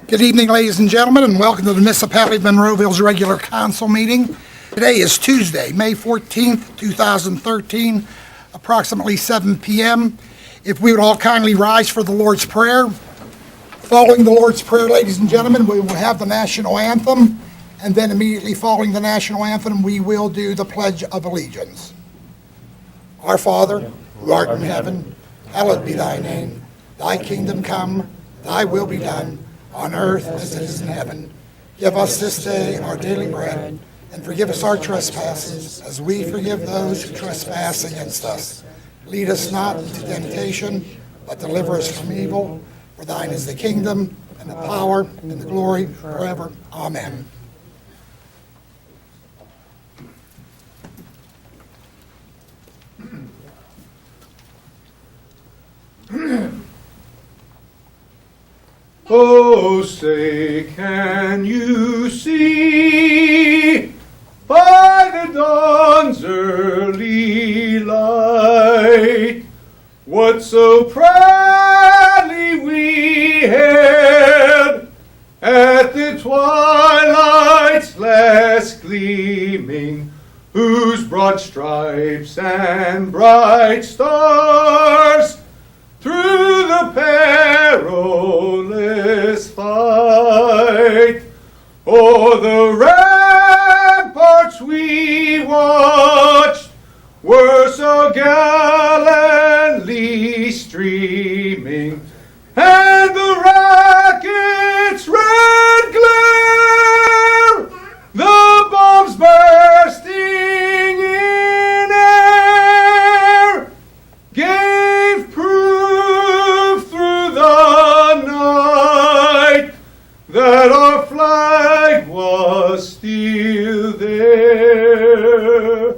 Good evening, ladies and gentlemen, and welcome to the Municipality of Monroeville's regular council meeting. Today is Tuesday, May 14th, 2013, approximately 7 p.m. If we would all kindly rise for the Lord's Prayer. Following the Lord's Prayer, ladies and gentlemen, we will have the national anthem, and then immediately following the national anthem, we will do the Pledge of Allegiance. Our Father, who art in heaven, hallowed be thy name. Thy kingdom come, thy will be done, on earth as it is in heaven. Give us this day our daily bread, and forgive us our trespasses, as we forgive those who trespass against us. Lead us not into temptation, but deliver us from evil. For thine is the kingdom, and the power, and the glory forever. Amen. Oh, say, can you see by the dawn's early light what so proudly we hailed at the twilight's last gleaming, whose broad stripes and bright stars through the perilous fight o'er the ramparts we watched were so gallantly streaming, and the rocket's red glare, the bombs bursting in air, gave proof through the night that our flag was still there.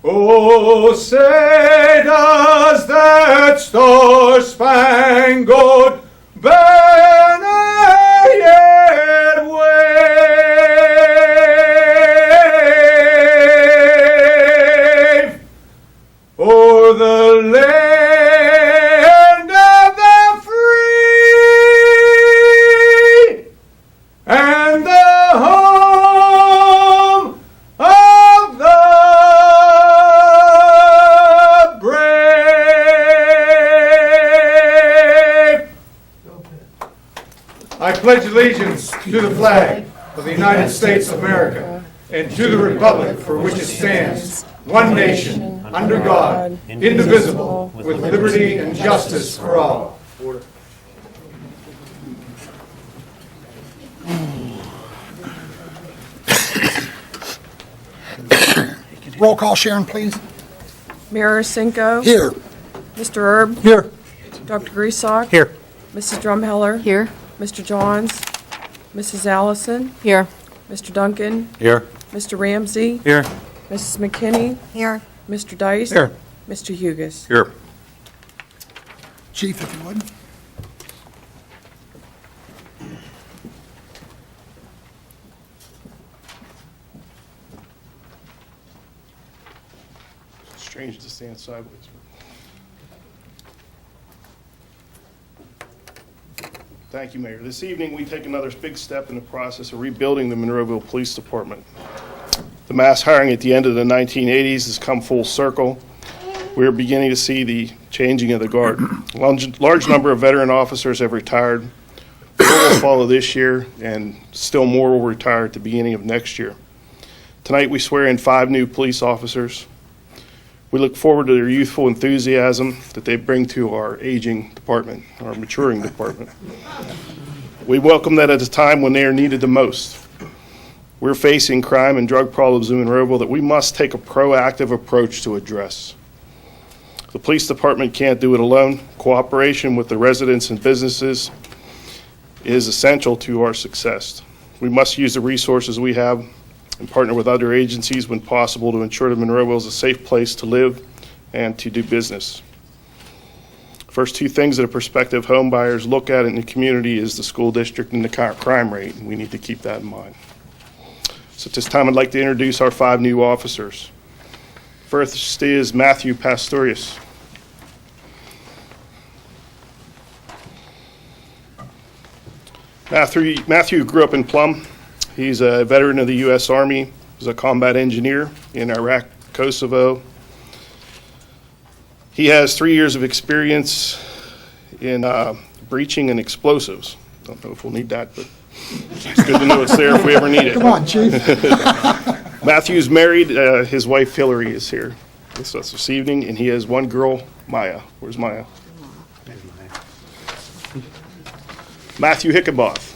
Oh, say does that star-spangled banner yet wave o'er the land of the free and the home of the brave. I pledge allegiance to the flag of the United States of America and to the republic for which it stands, one nation, under God, indivisible, with liberty and justice for all. Roll call, Sharon, please. Mayor Cinco. Here. Mr. Erb. Here. Dr. Griesbach. Here. Mrs. Drumheller. Here. Mr. Johns. Mrs. Allison. Here. Mr. Duncan. Here. Mr. Ramsey. Here. Mrs. McKinney. Here. Mr. Dice. Here. Mr. Hugus. Here. Chief, if you would. Strange to stand sideways. Thank you, Mayor. This evening, we take another big step in the process of rebuilding the Monroeville Police Department. The mass hiring at the end of the 1980s has come full circle. We are beginning to see the changing of the guard. Large number of veteran officers have retired. More will follow this year, and still more will retire at the beginning of next year. Tonight, we swear in 5 new police officers. We look forward to their youthful enthusiasm that they bring to our aging department, our maturing department. We welcome that at a time when they are needed the most. We're facing crime and drug problems in Monroeville that we must take a proactive approach to address. The police department can't do it alone. Cooperation with the residents and businesses is essential to our success. We must use the resources we have and partner with other agencies when possible to ensure that Monroeville is a safe place to live and to do business. First 2 things that a prospective home buyers look at in the community is the school district and the crime rate, and we need to keep that in mind. So at this time, I'd like to introduce our 5 new officers. First is Matthew Pastorius. Matthew grew up in Plum. He's a veteran of the U.S. Army. He's a combat engineer in Iraq, Kosovo. He has 3 years of experience in breaching and explosives. Don't know if we'll need that, but it's good to know it's there if we ever need it. Come on, Chief. Matthew's married. His wife Hillary is here with us this evening, and he has one girl, Maya. Where's Maya? Matthew Hickenboth.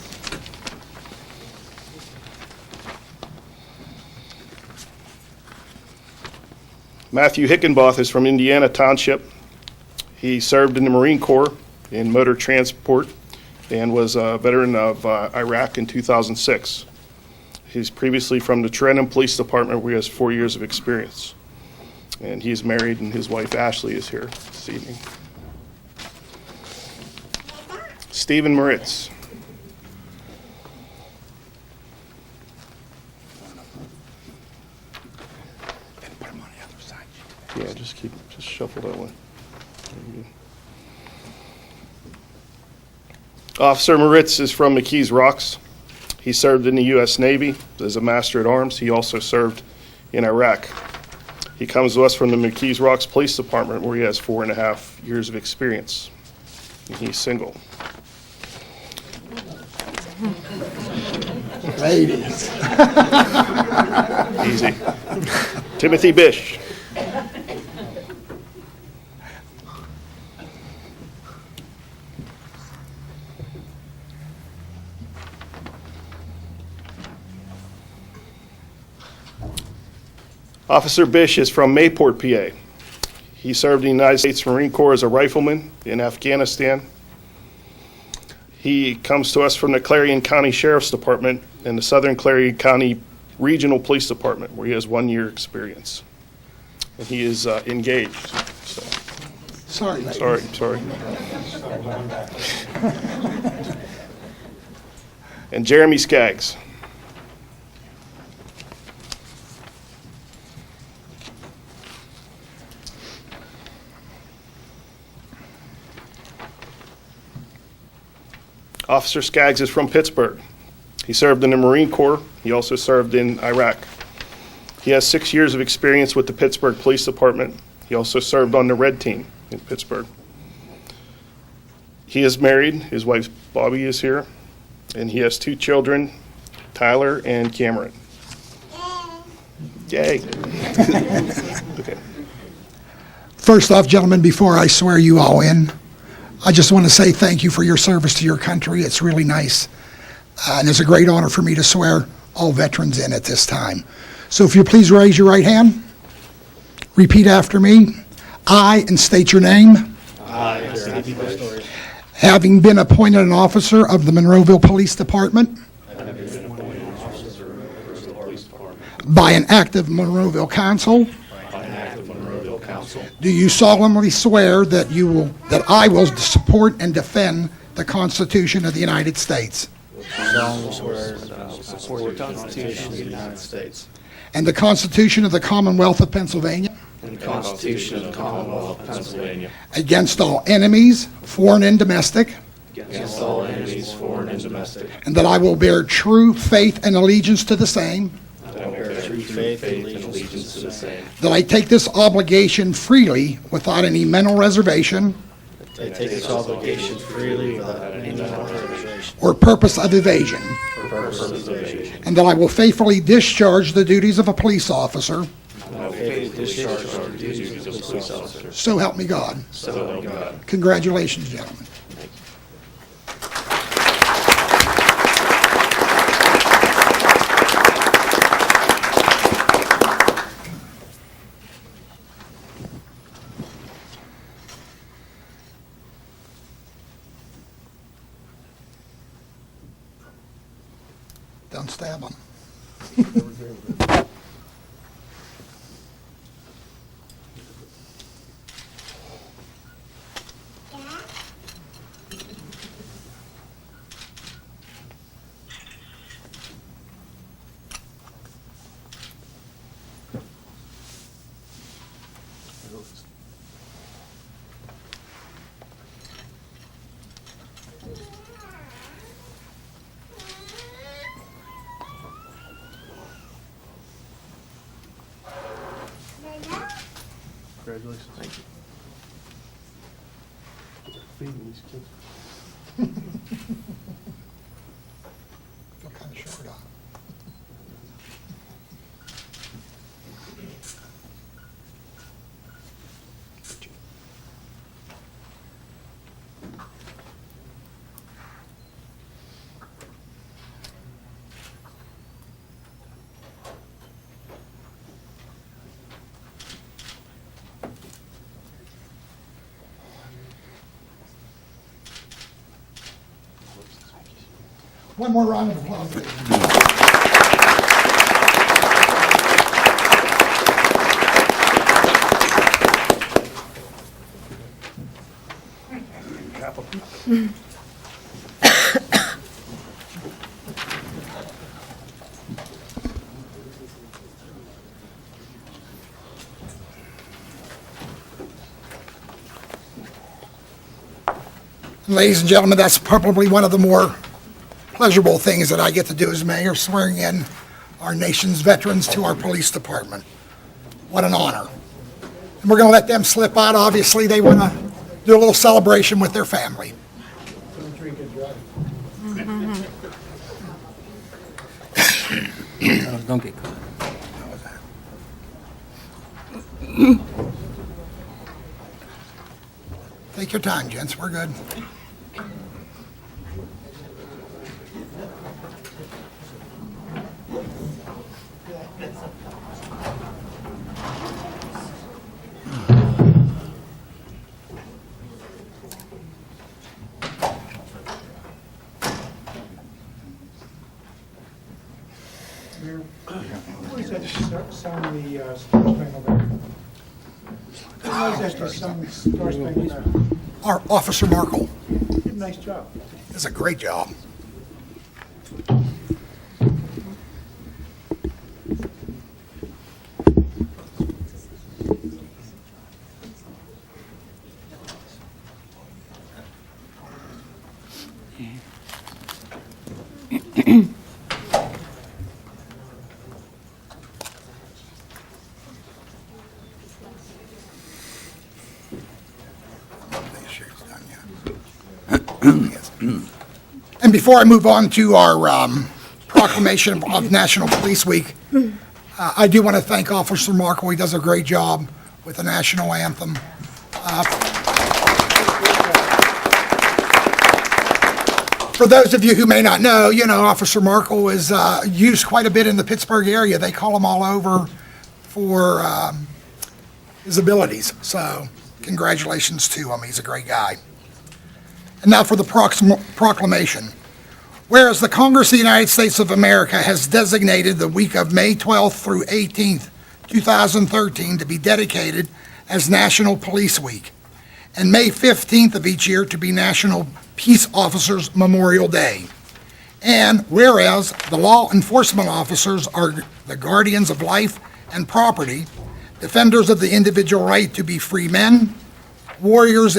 Matthew Hickenboth is from Indiana Township. He served in the Marine Corps in motor transport and was a veteran of Iraq in 2006. He's previously from the Trenton Police Department, where he has 4 years of experience. And he's married, and his wife Ashley is here this evening. Stephen Moritz. Put him on the other side. Yeah, just shuffle that one. Officer Moritz is from McKees Rocks. He served in the U.S. Navy as a Master at Arms. He also served in Iraq. He comes to us from the McKees Rocks Police Department, where he has 4.5 years of experience. And he's single. Ladies. Easy. Timothy Bish. Officer Bish is from Mayport, PA. He served in the United States Marine Corps as a rifleman in Afghanistan. He comes to us from the Clarion County Sheriff's Department and the Southern Clarion County Regional Police Department, where he has 1 year experience. And he is engaged. So. Sorry, ladies. Sorry. And Jeremy Skaggs. Officer Skaggs is from Pittsburgh. He served in the Marine Corps. He also served in Iraq. He has 6 years of experience with the Pittsburgh Police Department. He also served on the Red Team in Pittsburgh. He is married. His wife Bobby is here. And he has 2 children, Tyler and Cameron. Yay. Okay. First off, gentlemen, before I swear you all in, I just want to say thank you for your service to your country. It's really nice. And it's a great honor for me to swear all veterans in at this time. So if you please raise your right hand, repeat after me. I, and state your name. Having been appointed an officer of the Monroeville Police Department by an act of Monroeville Council, do you solemnly swear that I will support and defend the Constitution of the United States solemnly swear that I will support the Constitution of the United States and the Constitution of the Commonwealth of Pennsylvania and the Constitution of the Commonwealth of Pennsylvania against all enemies, foreign and domestic, against all enemies, foreign and domestic, and that I will bear true faith and allegiance to the same, that I will bear true faith and allegiance to the same, that I take this obligation freely without any mental reservation that I take this obligation freely without any mental reservation or purpose of evasion, or purpose of evasion, and that I will faithfully discharge the duties of a police officer. and I will faithfully discharge our duties as a police officer. So help me God. So help me God. Congratulations, gentlemen. Don't stab them. Thank you. Feel kind of short on. One more round of applause, please. Ladies and gentlemen, that's probably one of the more pleasurable things that I get to do as mayor, swearing in our nation's veterans to our police department. What an honor. And we're going to let them slip out. Obviously, they want to do a little celebration with their family. Don't get caught. Take your time, gents. We're good. Mayor, who is that to sign the Star Spangled Banner? Who is that to sign the Star Spangled Banner? Our Officer Markle Did a nice job. does a great job. And before I move on to our proclamation of National Police Week, I do want to thank Officer Markle. He does a great job with the national anthem. For those of you who may not know, Officer Markle is used quite a bit in the Pittsburgh area. They call him all over for his abilities. So congratulations to him. He's a great guy. And now for the proclamation. Whereas the Congress of the United States of America has designated the week of May 12th through 18th, 2013 to be dedicated as National Police Week, and May 15th of each year to be National Peace Officers Memorial Day. And whereas the law enforcement officers are the guardians of life and property, defenders of the individual right to be free men, warriors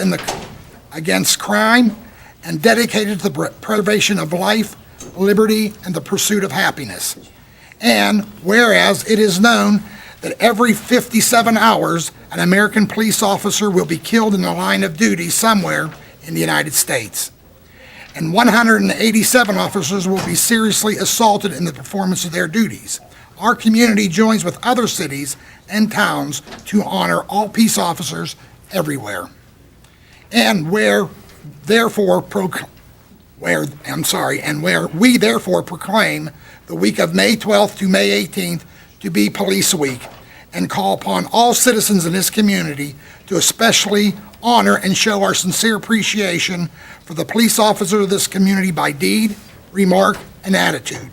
against crime, and dedicated to the preservation of life, liberty, and the pursuit of happiness. And whereas it is known that every 57 hours, an American police officer will be killed in the line of duty somewhere in the United States, and 187 officers will be seriously assaulted in the performance of their duties. Our community joins with other cities and towns to honor all peace officers everywhere. And where we therefore proclaim the week of May 12th to May 18th to be Police Week, and call upon all citizens in this community to especially honor and show our sincere appreciation for the police officers of this community by deed, remark, and attitude.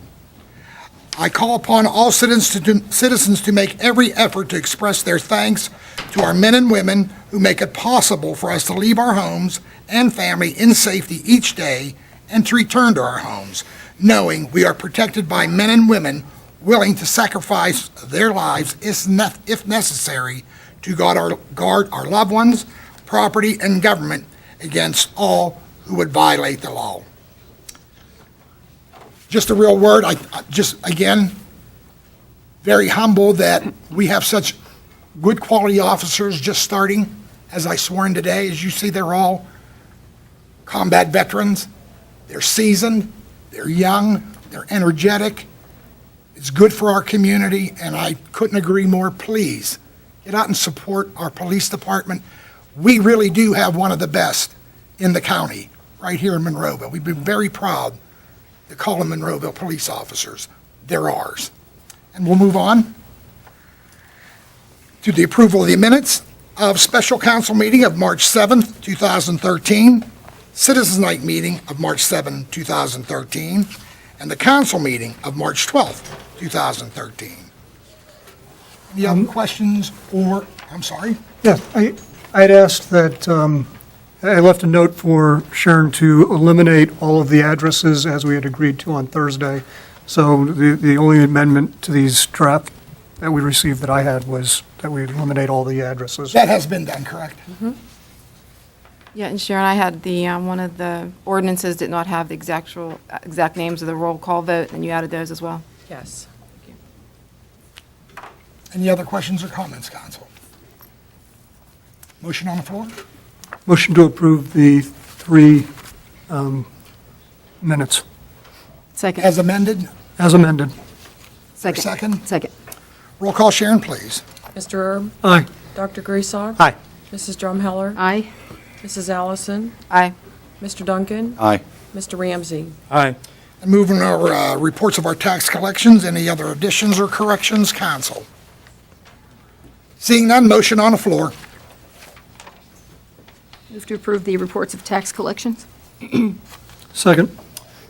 I call upon all citizens to make every effort to express their thanks to our men and women who make it possible for us to leave our homes and family in safety each day and to return to our homes, knowing we are protected by men and women willing to sacrifice their lives if necessary to guard our loved ones, property, and government against all who would violate the law. Just a real word, again, very humble that we have such good quality officers just starting, as I sworn today. As you see, they're all combat veterans. They're seasoned, they're young, they're energetic. It's good for our community, and I couldn't agree more. Please, get out and support our police department. We really do have one of the best in the county, right here in Monroeville. We've been very proud to call them Monroeville police officers. They're ours. And we'll move on to the approval of the minutes of special council meeting of March 7th, 2013, Citizens Night meeting of March 7, 2013, and the council meeting of March 12th, 2013. Any other questions or, I'm sorry? Yeah, I'd asked that, I left a note for Sharon to eliminate all of the addresses as we had agreed to on Thursday. So the only amendment to these draft that we received that I had was that we eliminate all the addresses. That has been done, correct? Yeah, and Sharon, I had the, one of the ordinances did not have the exact names of the roll call vote, and you added those as well. Yes. Any other questions or comments, council? Motion on the floor? Motion to approve the 3 minutes Second. As amended? as amended. Second? Second. Roll call, Sharon, please. Mr. Erb? Aye. Dr. Griesach? Aye. Mrs. Drumheller? Aye. Mrs. Allison? Aye. Mr. Duncan? Aye. Mr. Ramsey? Aye. And moving our reports of our tax collections, any other additions or corrections, council? Seeing none, motion on the floor. Move to approve the reports of tax collections. Second.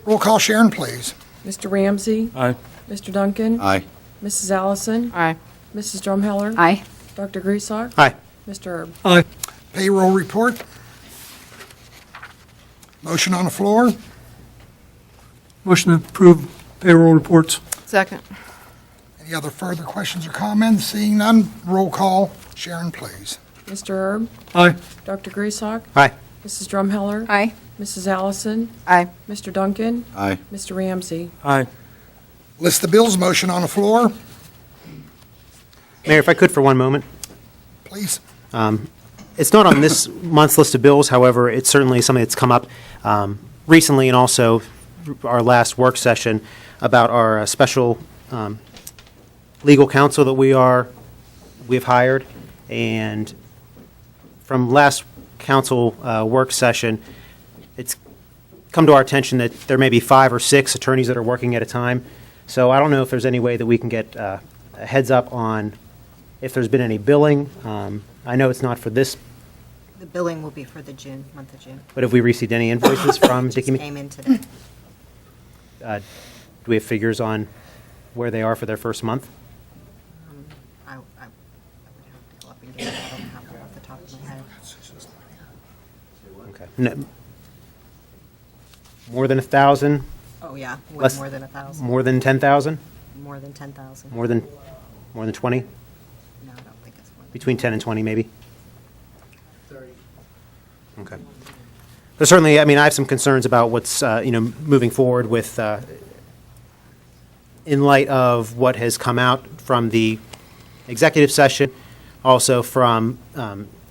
Roll call, Sharon, please. Mr. Ramsey? Aye. Mr. Duncan? Aye. Mrs. Allison? Aye. Mrs. Drumheller? Aye. Dr. Griesach? Aye. Mr. Erb? Aye. Payroll report. Motion on the floor. Motion to approve payroll reports. Second. Any other further questions or comments? Seeing none, roll call, Sharon, please. Mr. Erb? Aye. Dr. Griesach? Aye. Mrs. Drumheller? Aye. Mrs. Allison? Aye. Mr. Duncan? Aye. Mr. Ramsey? Aye. List of bills, motion on the floor, Mayor, if I could for one moment. please. It's not on this month's list of bills, however, it's certainly something that's come up recently and also our last work session about our special legal counsel that we've hired. And from last council work session, it's come to our attention that there may be 5 or 6 attorneys that are working at a time. So I don't know if there's any way that we can get a heads up on if there's been any billing. I know it's not for this, The billing will be for the month of June. but have we received any invoices from Just Dickie? came in today. Do we have figures on where they are for their first month? I would have to go up and get it. I don't have it off the top of my head. Okay. No, more than 1,000? Oh, yeah, way Less- more than 1,000. More than 10,000? More than 10,000. More than 20? No, I don't think it's more than. Between 10 and 20, maybe? 30. Okay. But certainly, I mean, I have some concerns about what's, moving forward with, in light of what has come out from the executive session, also from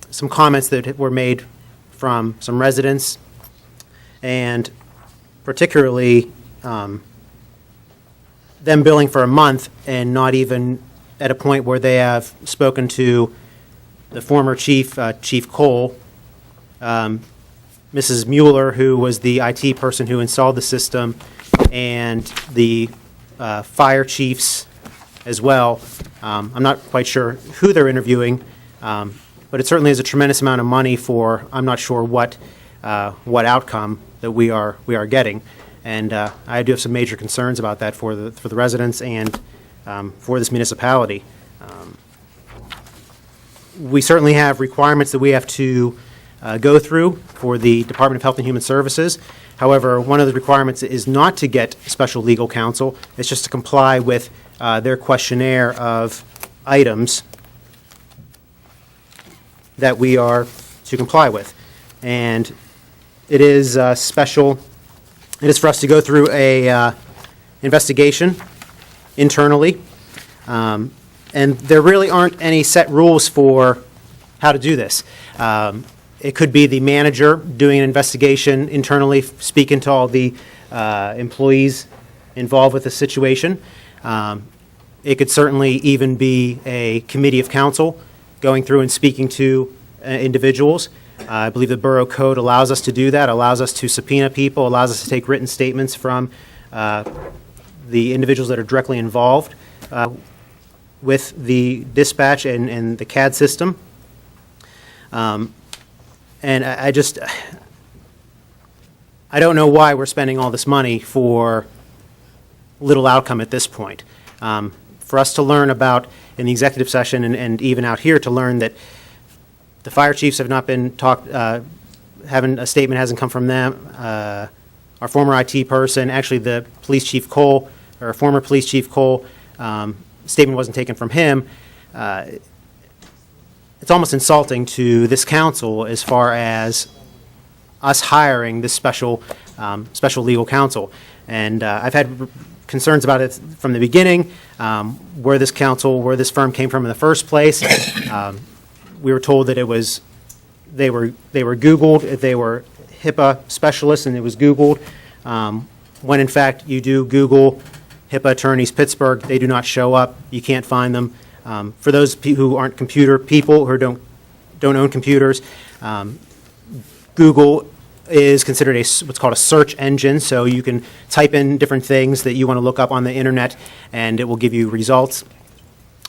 some comments that were made from some residents, and particularly them billing for a month and not even at a point where they have spoken to the former chief, Chief Cole, Mrs. Mueller, who was the IT person who installed the system, and the fire chiefs as well. I'm not quite sure who they're interviewing, but it certainly is a tremendous amount of money for, I'm not sure what outcome that we are getting. And I do have some major concerns about that for the residents and for this municipality. We certainly have requirements that we have to go through for the Department of Health and Human Services. However, one of the requirements is not to get special legal counsel. It's just to comply with their questionnaire of items that we are to comply with. And it is special. It is for us to go through a investigation internally, and And there really aren't any set rules for how to do this. It could be the manager doing an investigation internally, speaking to all the employees involved with the situation. It could certainly even be a committee of council going through and speaking to individuals. I believe the Borough Code allows us to do that, allows us to subpoena people, allows us to take written statements from the individuals that are directly involved with the dispatch and the CAD system. And I don't know why we're spending all this money for little outcome at this point. For us to learn about, in the executive session and even out here, to learn that the fire chiefs have not been talked, having a statement hasn't come from them. Our former IT person, actually the police chief Cole, or former police chief Cole, statement wasn't taken from him. It's almost insulting to this council as far as us hiring this special legal counsel. And I've had concerns about it from the beginning, where this firm came from in the first place. We were told that they were Googled, they were HIPAA specialists, and it was Googled. When in fact you do Google HIPAA attorneys Pittsburgh, they do not show up. You can't find them. For those who aren't computer people, who don't own computers, Google is considered what's called a search engine, so you can type in different things that you want to look up on the internet, and it will give you results.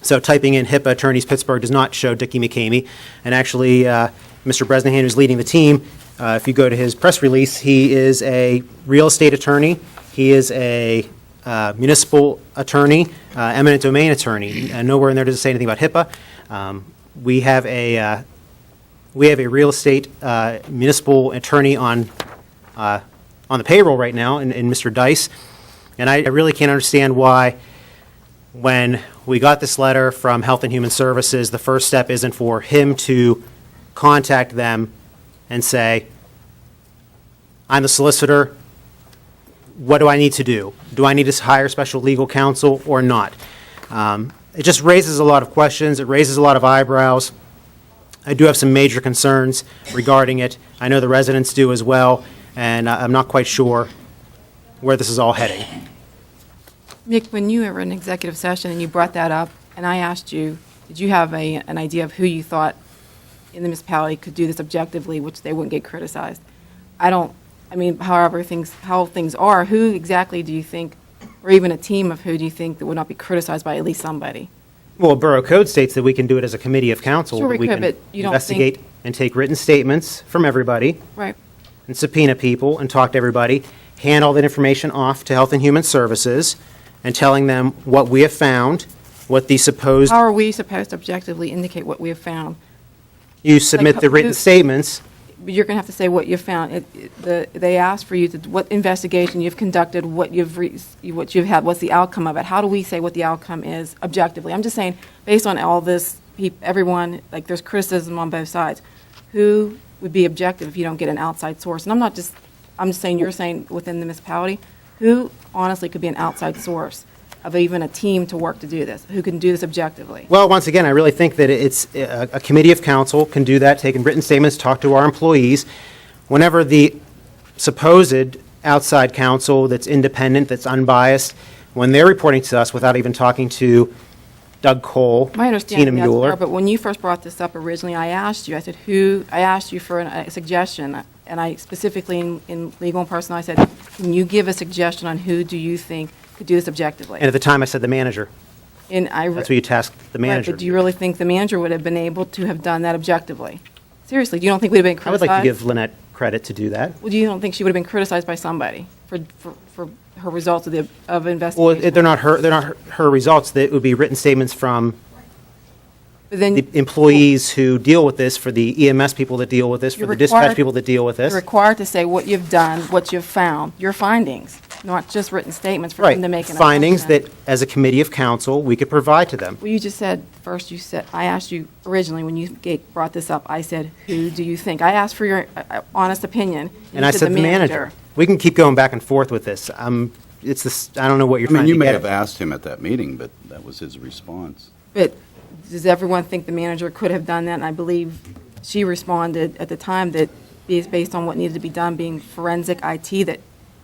So typing in HIPAA attorneys Pittsburgh does not show Dickie McCamey, and actually Mr. Bresnahan, who's leading the team, if you go to his press release, he is a real estate attorney, he is a municipal attorney, eminent domain attorney, and nowhere in there does it say anything about HIPAA. We have a real estate municipal attorney on the payroll right now, in Mr. Dice, and I really can't understand why, when we got this letter from Health and Human Services, the first step isn't for him to contact them and say, I'm the solicitor, what do I need to do? Do I need to hire special legal counsel or not? It just raises a lot of questions. It raises a lot of eyebrows. I do have some major concerns regarding it. I know the residents do as well, and I'm not quite sure where this is all heading. Mick, when you were in executive session and you brought that up, and I asked you, did you have an idea of who you thought in the municipality could do this objectively, which they wouldn't get criticized? How things are, who exactly do you think, or even a team of who do you think that would not be criticized by at least somebody? Well, Borough Code states that we can do it as a committee of council. Sure we could, can but you don't investigate and take written statements from everybody. Right. And subpoena people and talk to everybody, hand all that information off to Health and Human Services, and telling them what we have found, what the supposed... How are we supposed to objectively indicate what we have found? You submit the written statements. You're going to have to say what you found. They asked for you to, what investigation you've conducted, what you've had, what's the outcome of it. How do we say what the outcome is objectively? I'm just saying, based on all this, everyone, like there's criticism on both sides. Who would be objective if you don't get an outside source? And I'm just saying, you're saying within the municipality, who honestly could be an outside source of even a team to work to do this, who can do this objectively? Well, once again, I really think that it's a committee of council can do that, take written statements, talk to our employees. Whenever the supposed outside counsel that's independent, that's unbiased, when they're reporting to us without even talking to Doug Cole, My understanding, Tina that's Mueller. fair, but when you first brought this up originally, I asked you for a suggestion, and I specifically in legal and personal, I said, can you give a suggestion on who do you think could do this objectively? And at the time, I said the manager. And That's what you tasked the Right, manager. but do you really think the manager would have been able to have done that objectively? Seriously, you don't think we'd have been I would criticized? like to give Lynette credit to do that. Well, you don't think she would have been criticized by somebody for her results of Well, investigation? they're not her results. It would be written statements from But then the employees who deal with this, for the EMS people that deal with this, for You're the dispatch required- people that deal with this. you're required to say what you've done, what you've found, your findings, not just written statements for Right. them to make an Findings assessment. that, as a committee of council, we could provide to them. Well, you just said, I asked you originally, when you brought this up, I said, who do you think? I asked for your honest opinion. And you I said the manager. We can keep going back and forth with this. It's this, I don't know what you're I mean, trying you to may get have at. asked him at that meeting, but that was his response. But does everyone think the manager could have done that? And I believe she responded at the time that based on what needed to be done, being forensic IT, that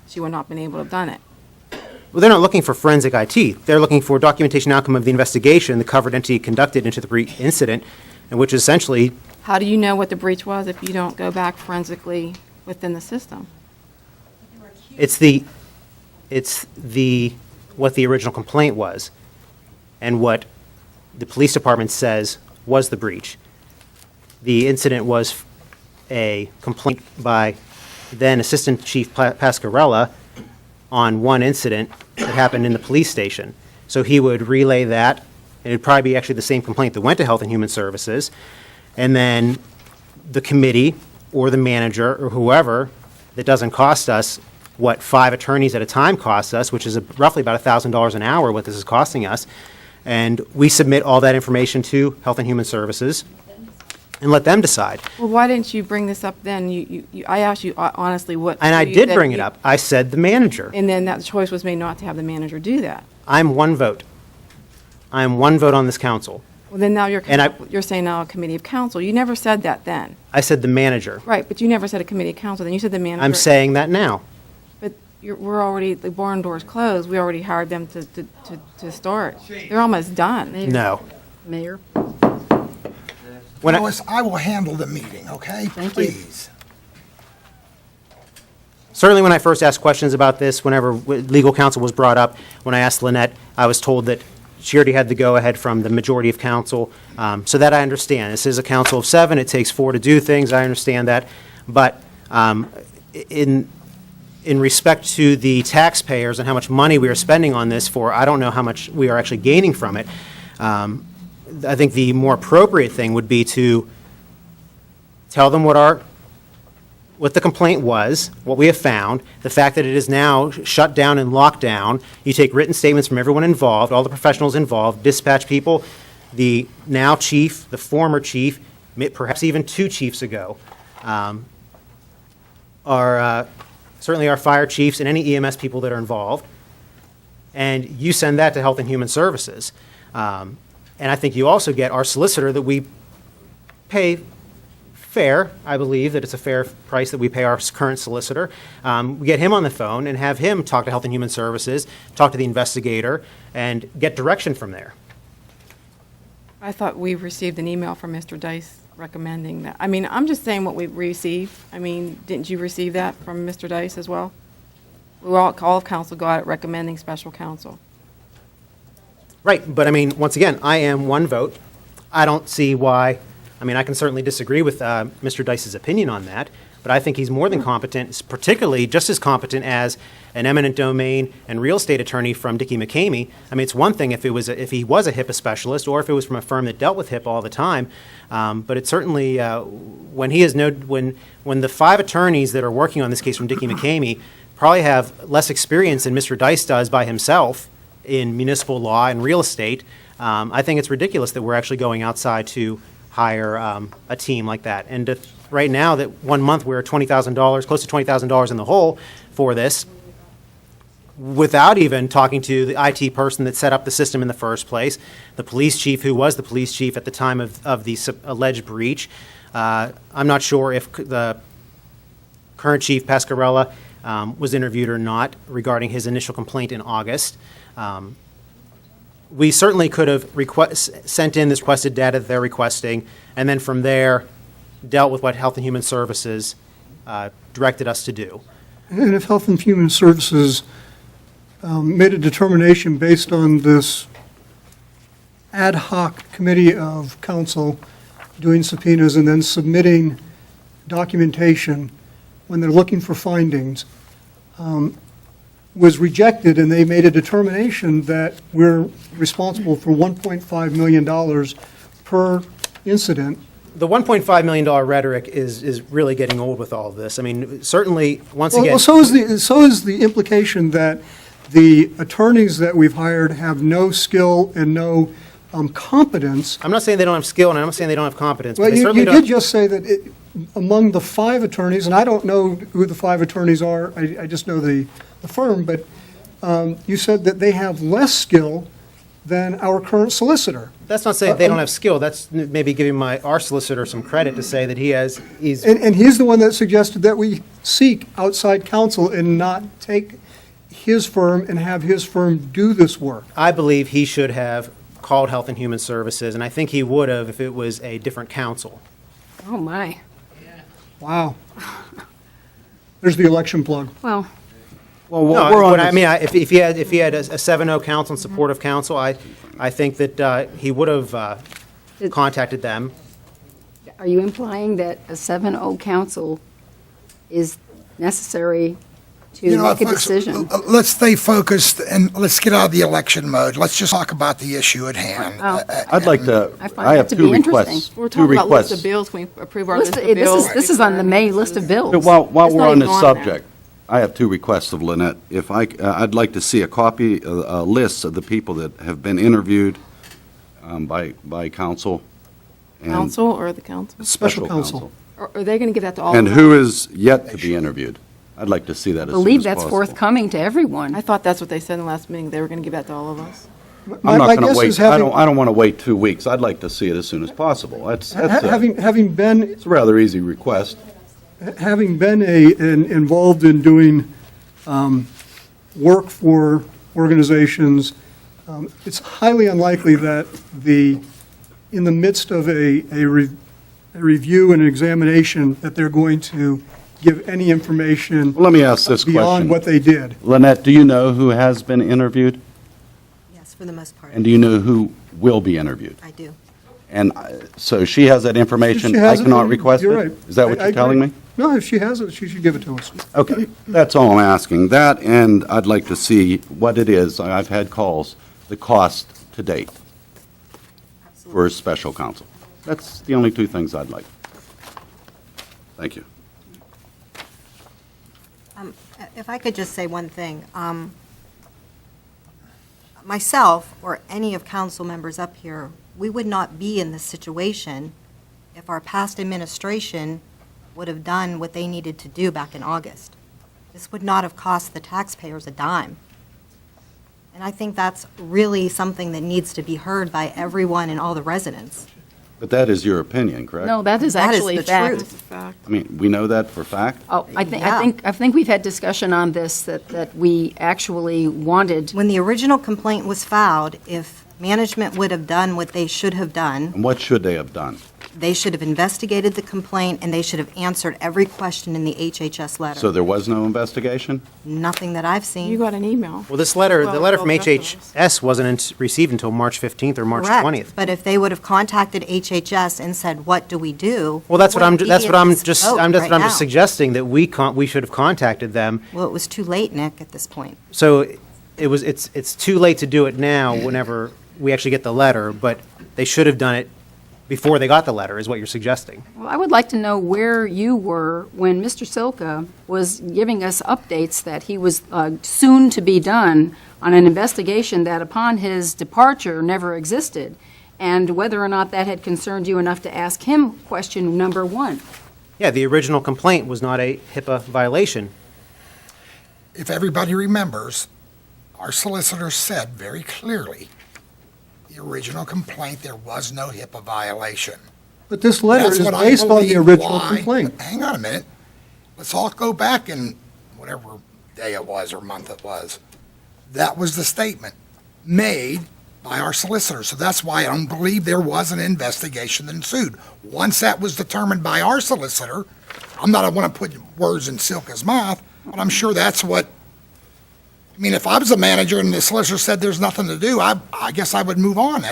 she would not have been able to have done it. Well, they're not looking for forensic IT. They're looking for documentation outcome of the investigation the covered entity conducted into the incident, and which is essentially, How do you know what the breach was if you don't go back forensically within the system? it's what the original complaint was, and what the police department says was the breach. The incident was a complaint by then Assistant Chief Pascarella on one incident that happened in the police station. So he would relay that, and it'd probably be actually the same complaint that went to Health and Human Services, and then the committee or the manager or whoever, that doesn't cost us what 5 attorneys at a time costs us, which is roughly about $1,000 an hour what this is costing us, and we submit all that information to Health and Human Services and let them decide. Well, why didn't you bring this up then? I asked you honestly what. And I did bring it up. I said the manager. And then that choice was made not to have the manager do that. I'm one vote. I am one vote on this council. Well, then now you're And you're saying now a committee of council. You never said that then. I said the manager. Right, but you never said a committee of council. Then you said the manager. I'm saying that now. But we're already, the barn door's closed. We already hired them to start. They're almost done. No. Mayor? When Lois, I will handle the meeting, okay? Thank you. Please. Certainly when I first asked questions about this, whenever legal counsel was brought up, when I asked Lynette, I was told that she already had the go-ahead from the majority of council, so that I understand. This is a council of 7, it takes 4 to do things, I understand that. But in respect to the taxpayers and how much money we are spending on this for, I don't know how much we are actually gaining from it. I think the more appropriate thing would be to tell them what the complaint was, what we have found, the fact that it is now shut down and locked down. You take written statements from everyone involved, all the professionals involved, dispatch people, the now chief, the former chief, perhaps even 2 chiefs ago, certainly our fire chiefs and any EMS people that are involved, and you send that to Health and Human Services. And I think you also get our solicitor that we pay fair. I believe that it's a fair price that we pay our current solicitor. We get him on the phone and have him talk to Health and Human Services, talk to the investigator, and get direction from there. I thought we received an email from Mr. Dice recommending that. I mean, I'm just saying what we received. I mean, didn't you receive that from Mr. Dice as well? All of council got it recommending special counsel. Right, but I mean, once again, I am one vote. I don't see why, I mean, I can certainly disagree with Mr. Dice's opinion on that, but I think he's more than competent, particularly just as competent as an eminent domain and real estate attorney from Dickey McCamey. I mean, it's one thing if he was a HIPAA specialist or if it was from a firm that dealt with HIPAA all the time, but it's certainly, when the 5 attorneys that are working on this case from Dickey McCamey probably have less experience than Mr. Dice does by himself in municipal law and real estate, I think it's ridiculous that we're actually going outside to hire a team like that. And right now, that 1 month we're $20,000, close to $20,000 in the hole for this, without even talking to the IT person that set up the system in the first place, the police chief who was the police chief at the time of the alleged breach. I'm not sure if the current chief, Pascarella, was interviewed or not regarding his initial complaint in August. We certainly could have sent in this requested data that they're requesting, and then from there dealt with what Health and Human Services directed us to do. And if Health and Human Services made a determination based on this ad hoc committee of council doing subpoenas and then submitting documentation when they're looking for findings, was rejected, and they made a determination that we're responsible for $1.5 million per incident. The $1.5 million rhetoric is really getting old with all of this. I mean, certainly, once again... Well, so is the implication that the attorneys that we've hired have no skill and no competence. I'm not saying they don't have skill, and I'm not saying they don't have competence, Well, but they you certainly did don't... just say that among the 5 attorneys, and I don't know who the 5 attorneys are, I just know the firm, but you said that they have less skill than our current solicitor. That's not saying they don't have skill. That's maybe giving our solicitor some credit to say that he's. And he's the one that suggested that we seek outside counsel and not take his firm and have his firm do this work. I believe he should have called Health and Human Services, and I think he would have if it was a different council. Oh, my. Wow. There's the election plug. Well, No, what I mean, if he had a 7-0 council and supportive council, I think that he would have contacted them. are you implying that a 7-0 council is necessary to make a folks, decision? let's stay focused and let's get out of the election mode. Let's just talk about the issue at hand. I'd like to, I find I that have to two be interesting. requests. We're Two talking about list of requests. bills. Can we approve our list of This bills? is on the May list of bills. While It's we're not on even this there. subject, I have two requests of Lynette. If I'd like to see a copy, a list of the people that have been interviewed by council. and Council or the council? Special counsel. Or are they going to give that to all of And us? who is yet to be interviewed. I'd like to see that I as soon as believe that's possible. forthcoming to everyone. I thought that's what they said in the last meeting. They were going to give that to all of us. My I'm not going guess to wait, is having- I don't want to wait 2 weeks. I'd like to see it as soon as possible. That's Having been it's a rather easy request. having been involved in doing work for organizations, it's highly unlikely that in the midst of a review and examination, that they're going to give any information Well, let me ask this beyond question. what they did. Lynette, do you know who has been interviewed? Yes, for the most part. And do you know who will be interviewed? I do. And so she has that information, She I has it, cannot request you're it? right. Is that what I you're telling agree. me? No, if she has it, she should give it to us. Okay, that's all I'm asking. That, and I'd like to see what it is, I've had calls, the cost to date for a special counsel. That's the only two things I'd like. Thank you. If I could just say one thing. Myself, or any of council members up here, we would not be in this situation if our past administration would have done what they needed to do back in August. This would not have cost the taxpayers a dime. And I think that's really something that needs to be heard by everyone and all the residents. But that is your opinion, correct? No, that is That is actually the fact. truth. I mean, we know that for a fact? Oh, I Yeah. think we've had discussion on this, that we actually wanted, When the original complaint was filed, if management would have done what they should have done, And what should they have done? they should have investigated the complaint, and they should have answered every question in the HHS letter. So there was no investigation? Nothing that I've seen. You got an email. Well, the letter from Well, HHS wasn't received until March 15th or March Correct. 20th. But if they would have contacted HHS and said, what do we do? Well, that's what I'm we'd be just in this boat right now. suggesting, that we should have contacted them. Well, it was too late, Nick, at this point. So it's too late to do it now whenever we actually get the letter, but they should have done it before they got the letter, is what you're suggesting. well, I would like to know where you were when Mr. Silka was giving us updates that he was soon to be done on an investigation that upon his departure never existed, and whether or not that had concerned you enough to ask him question number one. Yeah, the original complaint was not a HIPAA violation. If everybody remembers, our solicitor said very clearly, the original complaint, there was no HIPAA violation. But this letter That's is what I based on the believe original why- complaint. Hang on a minute. Let's all go back and whatever day it was or month it was. That was the statement made by our solicitor. So that's why I don't believe there was an investigation that ensued. Once that was determined by our solicitor, I want to put words in Silka's mouth, but I'm sure that's what, I mean, if I was a manager and the solicitor said there's nothing to do, I guess I would move on.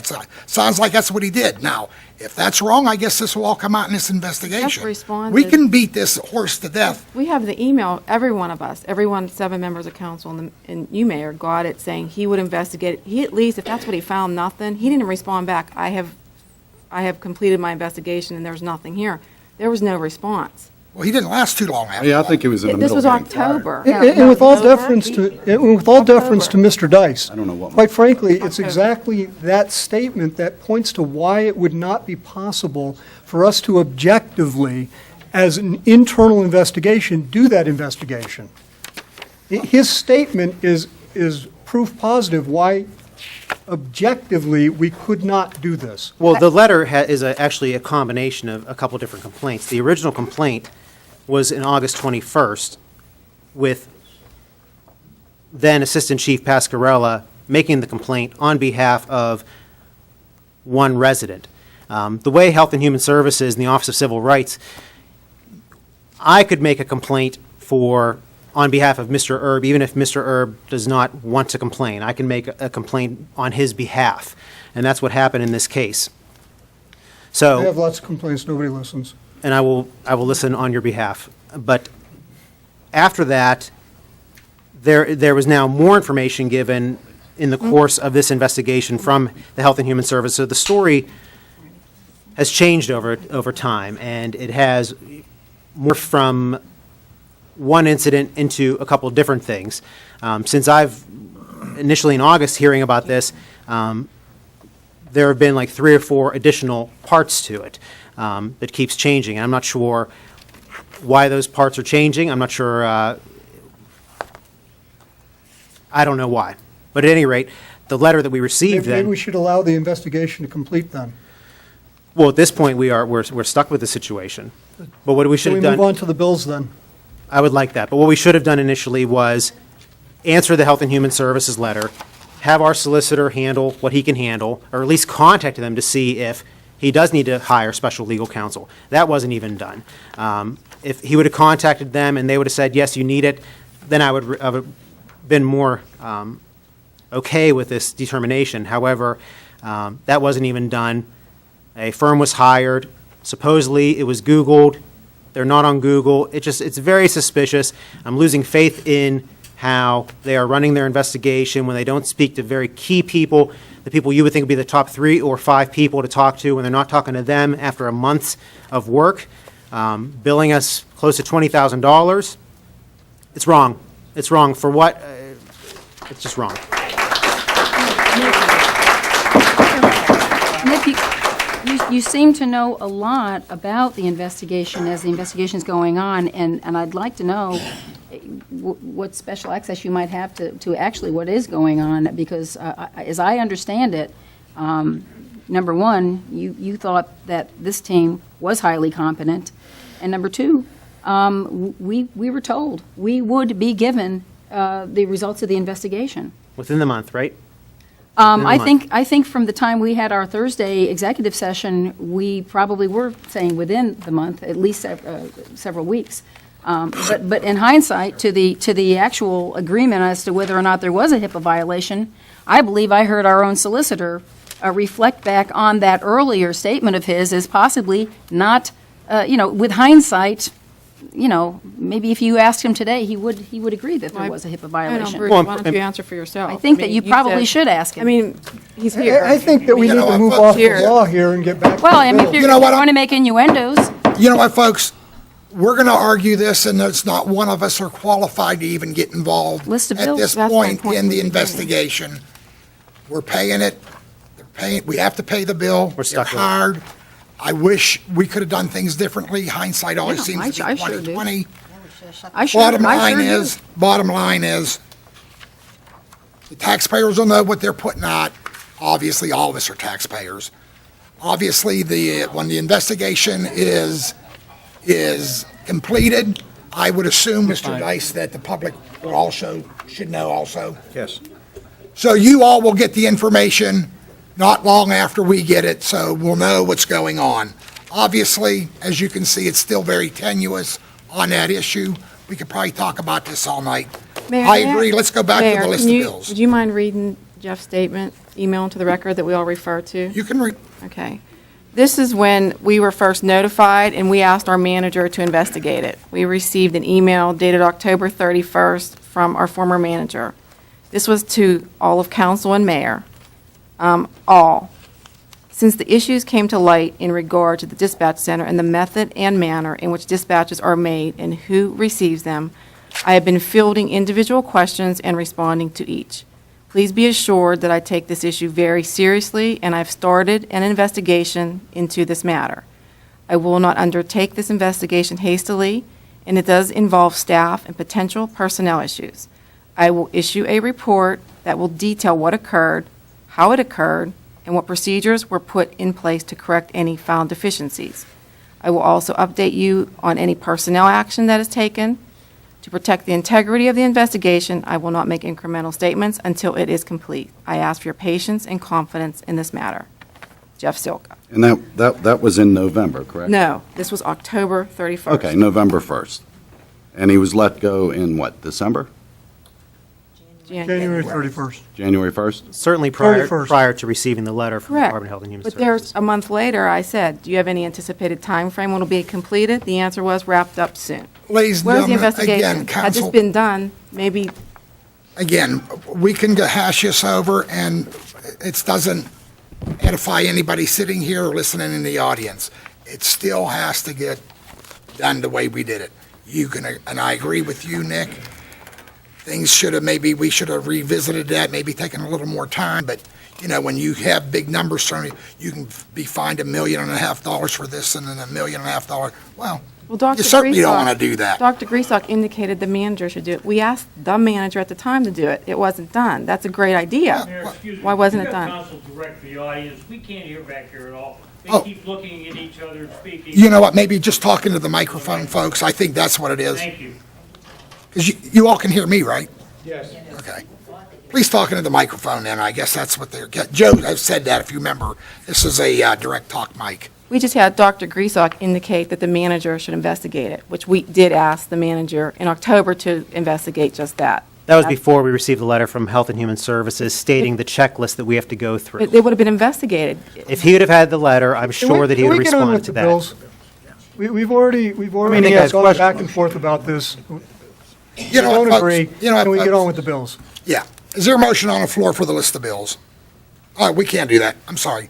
Sounds like that's what he did. Now, if that's wrong, I guess this will all come out in this investigation. responded. We can beat this horse to death. We have the email, every one of us, 7 members of council, and you, Mayor, got it, saying he would investigate. He at least, if that's what he found, nothing, he didn't respond back. I have completed my investigation and there's nothing here. There was no response. Well, he didn't last too long after Yeah, I that. think it was in the This middle was of getting fired. October. And with all deference to Mr. Dice, I don't know what. quite frankly, it's exactly that statement that points to why it would not be possible for us to objectively, as an internal investigation, do that investigation. His statement is proof positive why objectively, we could not do this. Well, the letter is actually a combination of a couple different complaints. The original complaint was in August 21st with then Assistant Chief Pascarella making the complaint on behalf of one resident. The way Health and Human Services and the Office of Civil Rights, I could make a complaint on behalf of Mr. Erb, even if Mr. Erb does not want to complain. I can make a complaint on his behalf, and that's what happened in this case. I So, have lots of complaints, nobody listens. and I will listen on your behalf. But after that, there was now more information given in the course of this investigation from the Health and Human Services. So the story has changed over time, and it has morphed from one incident into a couple of different things. Since I've initially in August hearing about this, there have been like 3 or 4 additional parts to it that keeps changing. I'm not sure why those parts are changing. I'm not sure. I don't know why. But at any rate, the letter that we received Maybe then. we should allow the investigation to complete then. Well, at this point, we're stuck with the situation. But what we should Can we have done. move on to the bills then? I would like that. But what we should have done initially was answer the Health and Human Services letter, have our solicitor handle what he can handle, or at least contact them to see if he does need to hire special legal counsel. That wasn't even done. If he would have contacted them and they would have said, yes, you need it, then I would have been more okay with this determination. However, that wasn't even done. A firm was hired. Supposedly, it was Googled. They're not on Google. It's very suspicious. I'm losing faith in how they are running their investigation when they don't speak to very key people, the people you would think would be the top 3 or 5 people to talk to, when they're not talking to them after a month of work, billing us close to $20,000. It's wrong. It's wrong. For what? It's just wrong. Nick, you seem to know a lot about the investigation as the investigation's going on, and I'd like to know what special access you might have to actually what is going on, because as I understand it, number one, you thought that this team was highly competent, and number two, we were told we would be given the results of the investigation. Within the month, right? I think from the time we had our Thursday executive session, we probably were saying within the month, at least several weeks. But in hindsight, to the actual agreement as to whether or not there was a HIPAA violation, I believe I heard our own solicitor reflect back on that earlier statement of his as possibly not, with hindsight, maybe if you asked him today, he would agree that there was a HIPAA violation. Bruce, why don't you answer for yourself? I think that you probably said- should ask him. I mean, he's here. I think that we need to move off the law here and get back to Well, I mean, the if bills. you're You know what, going to make innuendos, You know what, folks? We're going to argue this, and it's not one of us are qualified to even get involved List of at bills, this that's my point point in from the the beginning. investigation. We're paying it. We have to pay the bill. We're stuck They're with it. hard. I wish we could have done things differently. Hindsight always Yeah, seems to I be sure do. 20/20. I sure Bottom do. line is, the taxpayers will know what they're putting out. Obviously, all of us are taxpayers. Obviously, when the investigation is completed, I would assume, Mr. Dice, that the public will also, should know also. Yes. So you all will get the information not long after we get it, so we'll know what's going on. Obviously, as you can see, it's still very tenuous on that issue. We could probably talk about this all night. Mayor, I may agree. Let's go back to Mayor, the list can of you- bills. Would you mind reading Jeff's statement, email into the record that we all refer to? You can read. Okay. This is when we were first notified, and we asked our manager to investigate it. We received an email dated October 31st from our former manager. This was to all of council and mayor, all. Since the issues came to light in regard to the dispatch center and the method and manner in which dispatches are made and who receives them, I have been fielding individual questions and responding to each. Please be assured that I take this issue very seriously, and I've started an investigation into this matter. I will not undertake this investigation hastily, and it does involve staff and potential personnel issues. I will issue a report that will detail what occurred, how it occurred, and what procedures were put in place to correct any found deficiencies. I will also update you on any personnel action that is taken. To protect the integrity of the investigation, I will not make incremental statements until it is complete. I ask for your patience and confidence in this matter. Jeff Silka. And that was in November, correct? No, this was October 31st. Okay, November 1st. And he was let go in what, December? January 31st. January 1st? Certainly 31st. prior to receiving the letter from the Correct. Department of Health and Human But Services. there's, a month later, I said, do you have any anticipated time frame when it'll be completed? The answer was wrapped up soon. Ladies and Where's the gentlemen, investigation? again, Had this counsel, been done, maybe, again, we can hash this over, and it doesn't edify anybody sitting here or listening in the audience. It still has to get done the way we did it. You can, and I agree with you, Nick. Things should have, maybe we should have revisited that, maybe taken a little more time, but, you know, when you have big numbers thrown, you can be fined $1.5 million for this and then $1.5 million. Well, well, Dr. you certainly don't Griesbach- want to do that. Dr. Griesbach indicated the manager should do it. We asked the manager at the time to do it. It wasn't done. That's a great idea. Mayor, excuse me. Why wasn't it You got done? counsel direct to the audience. We can't hear back here at all. They Oh. keep looking at each other and speaking. You know what, maybe just talking to the microphone, folks, I think that's what it is. Thank you. Because you all can hear me, right? Yes. Okay. Please talking to the microphone then, I guess that's what they're, Joe has said that, if you remember. This is a direct talk mic. We just had Dr. Griesbach indicate that the manager should investigate it, which we did ask the manager in October to investigate just that. That was before we received the letter from Health and Human Services stating the checklist that we have to go through. It would have been investigated. If he would have had the letter, I'm sure that he would Can we get on respond with to the that. bills? We've already Nick has gone questions. back and forth about this. You know Don't what, folks? agree. You know what, Can we get folks? on with the bills? Yeah. Is there a motion on the floor for the list of bills? Oh, we can't do that. I'm sorry.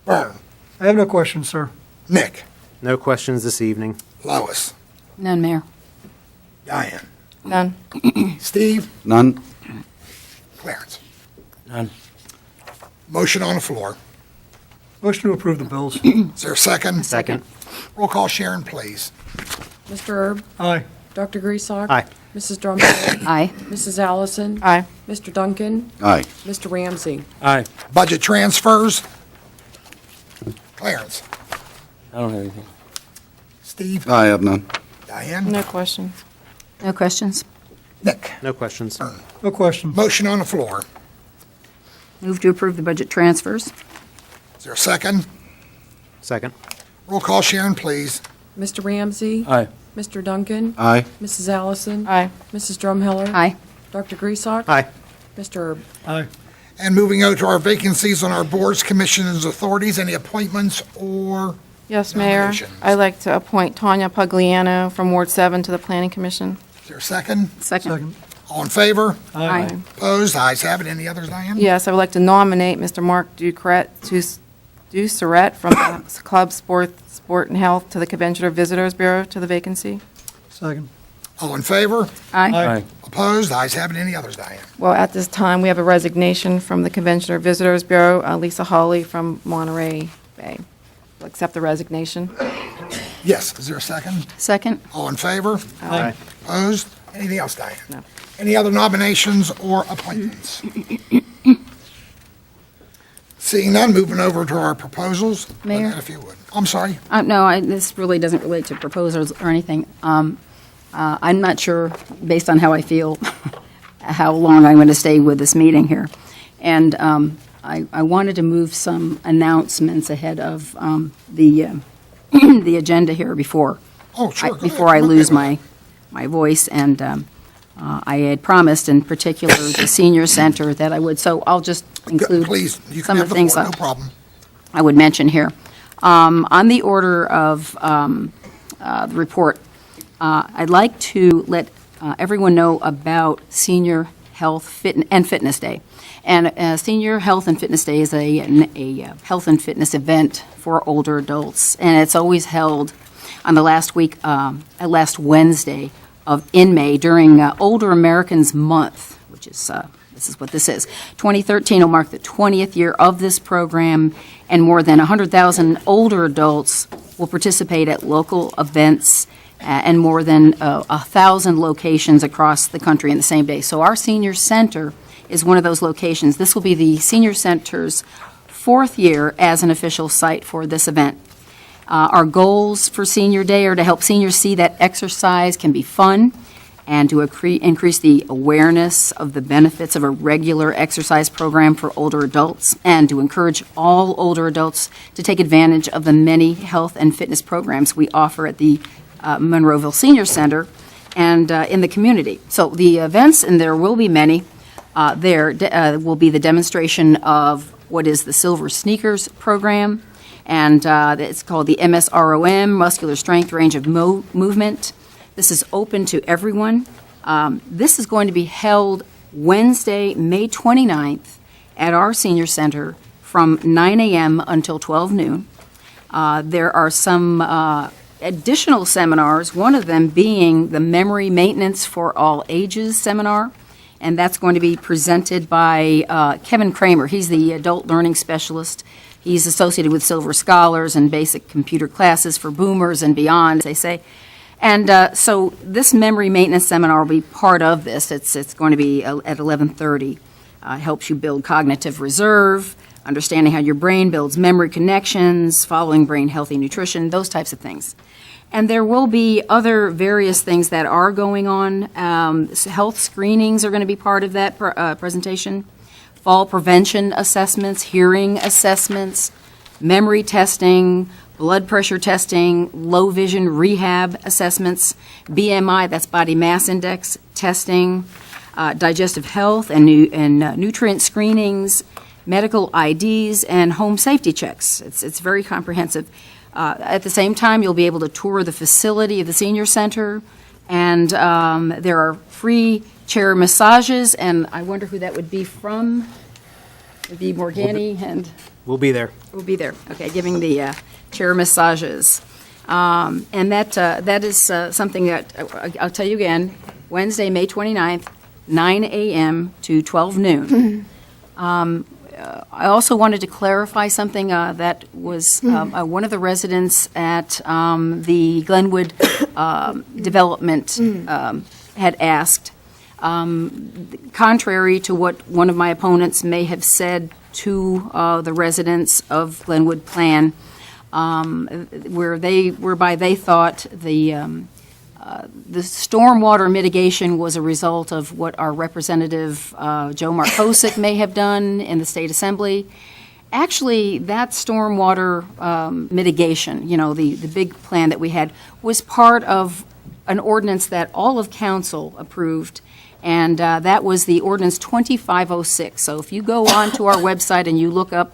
Vern, I have no questions, sir. Nick, No questions this evening. Lois, None, Mayor. Diane, None. Steve, None? Clarence. None. Motion on the floor. Motion to approve the bills. Is there a second? Second. Roll call, Sharon, please. Mr. Erb? Aye. Dr. Griesbach? Aye. Mrs. Drumheller? Aye. Mrs. Allison? Aye. Mr. Duncan? Aye. Mr. Ramsey? Aye. Budget transfers. Clarence, I don't have anything. Steve, I have none. Diane, No questions. No questions? Nick. No questions. No questions. Motion on the floor. Move to approve the budget transfers. Is there a second? Second. Roll call, Sharon, please. Mr. Ramsey? Aye. Mr. Duncan? Aye. Mrs. Allison? Aye. Mrs. Drumheller? Aye. Dr. Griesbach? Aye. Mr. Erb? Aye. And moving over to our vacancies on our boards, commissions, authorities, any appointments or, Yes, Mayor. Nominations. I'd like to appoint Tanya Pugliano from Ward 7 to the Planning Commission. is there a second? Second. Second. All in favor? Aye. Opposed? Ayes have it. Any others, Diane? Yes, I would like to nominate Mr. Mark Duceret from the Club Sport and Health to the Convention or Visitors Bureau to the vacancy. Second. All in favor? Aye. Aye. Opposed? Ayes have it. Any others, Diane? Well, at this time, we have a resignation from the Convention or Visitors Bureau, Lisa Hawley from Monterey Bay. Will accept the resignation. Yes. Is there a second? Second. All in favor? Aye. Opposed? Anything else, Diane? No. Any other nominations or appointments? Seeing none, moving over to our proposals. Mayor? Lynette, if you would. I'm sorry. No, this really doesn't relate to proposals or anything. I'm not sure, based on how I feel, how long I'm going to stay with this meeting here. And I wanted to move some announcements ahead of the the agenda here before Oh, sure. go ahead. before I I'm okay lose with it. my voice. And I had promised, in particular, the senior center that I would. So I'll just include Please, you some can of have the the things floor. No problem. I would mention here. On the order of the report, I'd like to let everyone know about Senior Health and Fitness Day. And Senior Health and Fitness Day is a health and fitness event for older adults, and it's always held on the last Wednesday in May during Older Americans Month, which is this is what this is. 2013 will mark the 20th year of this program, and more than 100,000 older adults will participate at local events and more than 1,000 locations across the country in the same day. So our senior center is one of those locations. This will be the senior center's 4th year as an official site for this event. Our goals for Senior Day are to help seniors see that exercise can be fun and to increase the awareness of the benefits of a regular exercise program for older adults, and to encourage all older adults to take advantage of the many health and fitness programs we offer at the Monroeville Senior Center and in the community. So the events, and there will be many, will be the demonstration of what is the Silver Sneakers program, and it's called the MSROM, Muscular Strength Range of Movement. This is open to everyone. This is going to be held Wednesday, May 29th at our senior center from 9 a.m. until 12 noon. There are some additional seminars, one of them being the Memory Maintenance for All Ages seminar, and that's going to be presented by Kevin Kramer. He's the adult learning specialist. He's associated with Silver Scholars and basic computer classes for boomers and beyond, as they say. And so this memory maintenance seminar will be part of this. It's going to be at 11:30. It helps you build cognitive reserve, understanding how your brain builds memory connections, following brain healthy nutrition, those types of things. And there will be other various things that are going on. Health screenings are going to be part of that presentation. Fall prevention assessments, hearing assessments, memory testing, blood pressure testing, low vision rehab assessments, BMI, that's body mass index testing, digestive health and nutrient screenings, medical IDs, and home safety checks. It's very comprehensive. At the same time, you'll be able to tour the facility of the senior center, and there are free chair massages, and I wonder who that would be from. It would be Morgani, and We'll be there. we'll be there. Okay, giving the chair massages. And that is something that, I'll tell you again, Wednesday, May 29th, 9 a.m. to 12 noon. I also wanted to clarify something that was one of the residents at the Glenwood Development had asked. Contrary to what one of my opponents may have said to the residents of Glenwood Plan, whereby they thought the stormwater mitigation was a result of what our Representative Joe Markosik may have done in the State Assembly. Actually, that stormwater mitigation, the big plan that we had, was part of an ordinance that all of council approved, and that was the ordinance 2506. So if you go onto our website and you look up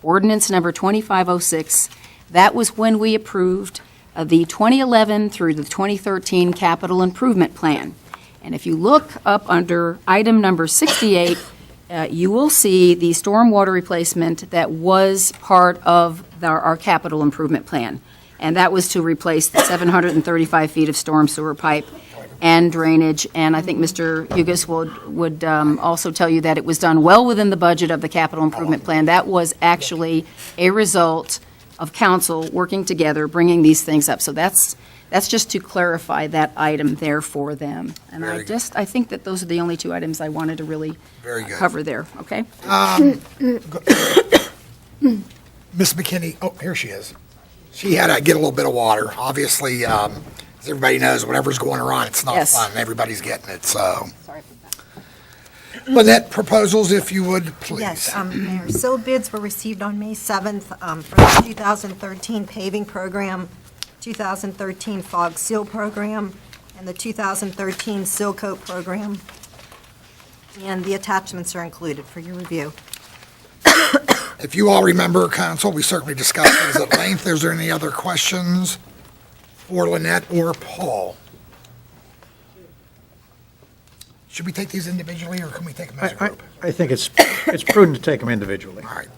ordinance number 2506, that was when we approved the 2011 through the 2013 capital improvement plan. And if you look up under item number 68, you will see the stormwater replacement that was part of our capital improvement plan. And that was to replace the 735 feet of storm sewer pipe and drainage. And I think Mr. Hugus would also tell you that it was done well within the budget of the capital improvement plan. That was actually a result of council working together, bringing these things up. So that's just to clarify that item there for them. And I think that those are the only two items I wanted to really cover there, okay? Miss McKinney, oh, here she is. She had to get a little bit of water. Obviously, as everybody knows, whatever's going on, it's not fun. Everybody's getting it, so. Sorry for that. Lynette, proposals, if you would, please. Yes, Mayor. Sealed bids were received on May 7th for the 2013 paving program, 2013 fog seal program, and the 2013 seal coat program. And the attachments are included for your review. If you all remember, council, we certainly discussed these at length. Is there any other questions for Lynette or Paul? Should we take these individually, or can we take them as a group? I think it's prudent to take them individually. All right.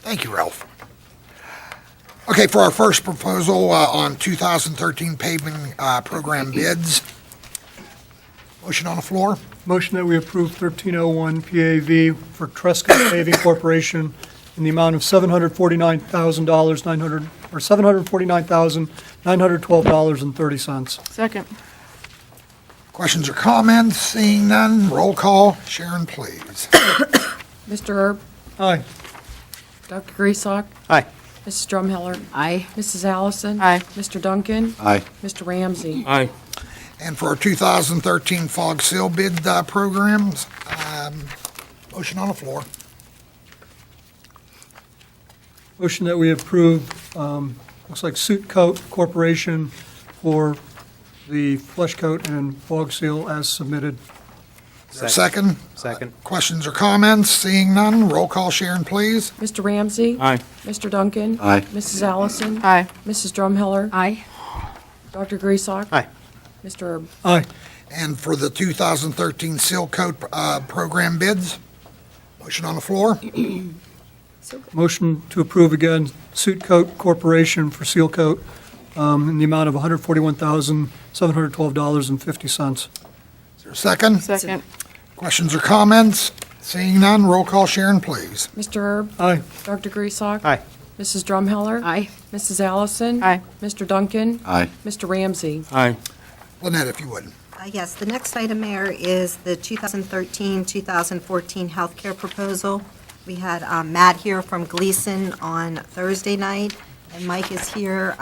Thank you, Ralph. Okay, for our first proposal on 2013 paving program bids, motion on the floor. Motion that we approve 1301 PAV for Tresca Paving Corporation in the amount of $749,912.30. Second. Questions or comments? Seeing none, roll call. Sharon, please. Mr. Erb? Aye. Dr. Griesbach? Aye. Mrs. Drumheller? Aye. Mrs. Allison? Aye. Mr. Duncan? Aye. Mr. Ramsey? Aye. And for our 2013 fog seal bid programs, motion on the floor. Motion that we approve, looks like Suit Coat Corporation for the flush coat and fog seal as submitted. Is there a second? Second. Questions or comments? Seeing none, roll call. Sharon, please. Mr. Ramsey? Aye. Mr. Duncan? Aye. Mrs. Allison? Aye. Mrs. Drumheller? Aye. Dr. Griesbach? Aye. Mr. Erb? Aye. And for the 2013 seal coat program bids, motion on the floor. Motion to approve again, Suit Coat Corporation for seal coat in the amount of $141,712.50. Is there a second? Second. Questions or comments? Seeing none, roll call. Sharon, please. Mr. Erb? Aye. Dr. Griesbach? Aye. Mrs. Drumheller? Aye. Mrs. Allison? Aye. Mr. Duncan? Aye. Mr. Ramsey? Aye. Lynette, if you would. Yes, the next item, Mayor, is the 2013-2014 healthcare proposal. We had Matt here from Gleason on Thursday night, and Mike is here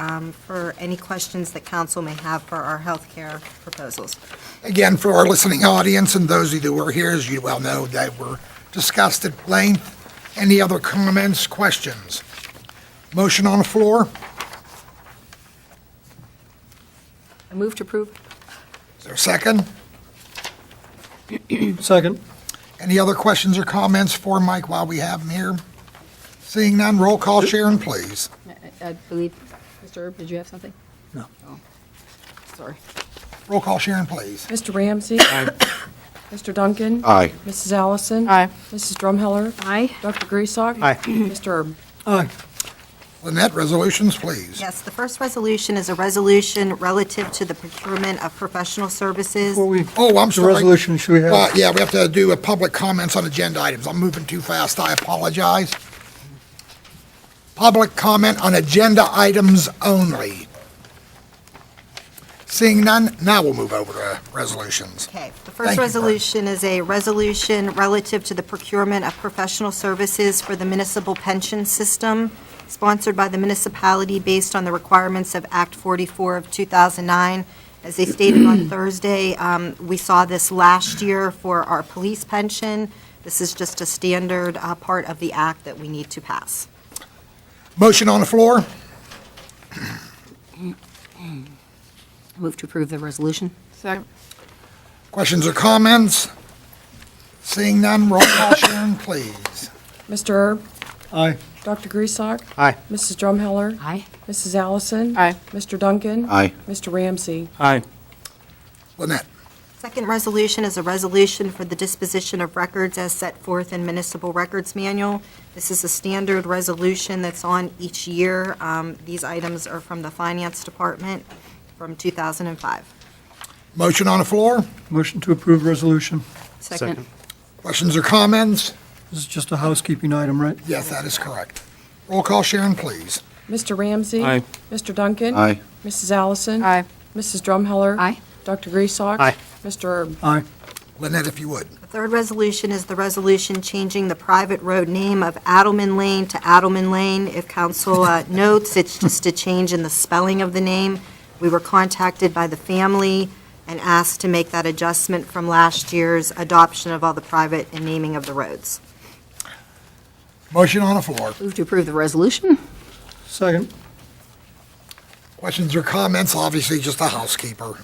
for any questions that council may have for our healthcare proposals. Again, for our listening audience and those of you who are here, as you well know, that were discussed at length. Any other comments, questions? Motion on the floor. I move to approve. Is there a second? Second. Any other questions or comments for Mike while we have him here? Seeing none, roll call. Sharon, please. I believe, Mr. Erb, did you have something? No. Oh. Sorry. Roll call. Sharon, please. Mr. Ramsey? Mr. Duncan? Aye. Mrs. Allison? Aye. Mrs. Drumheller? Aye. Dr. Griesbach? Aye. Mr. Erb? Aye. Lynette, resolutions, please. Yes, the first resolution is a resolution relative to the procurement of professional services. Before we, Oh, I'm the sorry. resolution, should we have? Yeah, we have to do a public comments on agenda items. I'm moving too fast. I apologize. Public comment on agenda items only. Seeing none, now we'll move over to resolutions. Okay, the Thank first you, resolution is a resolution relative to the procurement of professional services for the municipal pension system, sponsored by the municipality based on the requirements of Act 44 of 2009. As they stated on Thursday, we saw this last year for our police pension. This is just a standard part of the act that we need to pass. Motion on the floor. Move to approve the resolution. Second. Questions or comments? Seeing none, roll call. Sharon, please. Mr. Erb? Aye. Dr. Griesbach? Aye. Mrs. Drumheller? Aye. Mrs. Allison? Aye. Mr. Duncan? Aye. Mr. Ramsey? Aye. Lynette. Second resolution is a resolution for the disposition of records as set forth in Municipal Records Manual. This is a standard resolution that's on each year. These items are from the Finance Department from 2005. Motion on the floor. Motion to approve resolution. Second. Questions or comments? This is just a housekeeping item, right? Yes, that is correct. Roll call. Sharon, please. Mr. Ramsey? Aye. Mr. Duncan? Aye. Mrs. Allison? Aye. Mrs. Drumheller? Aye. Dr. Griesbach? Aye. Mr. Erb? Aye. Lynette, if you would. The third resolution is the resolution changing the private road name of Adelman Lane to Adelman Lane. If council notes, it's just a change in the spelling of the name. We were contacted by the family and asked to make that adjustment from last year's adoption of all the private and naming of the roads. Motion on the floor. Move to approve the resolution. Second. Questions or comments? Obviously, just a housekeeper.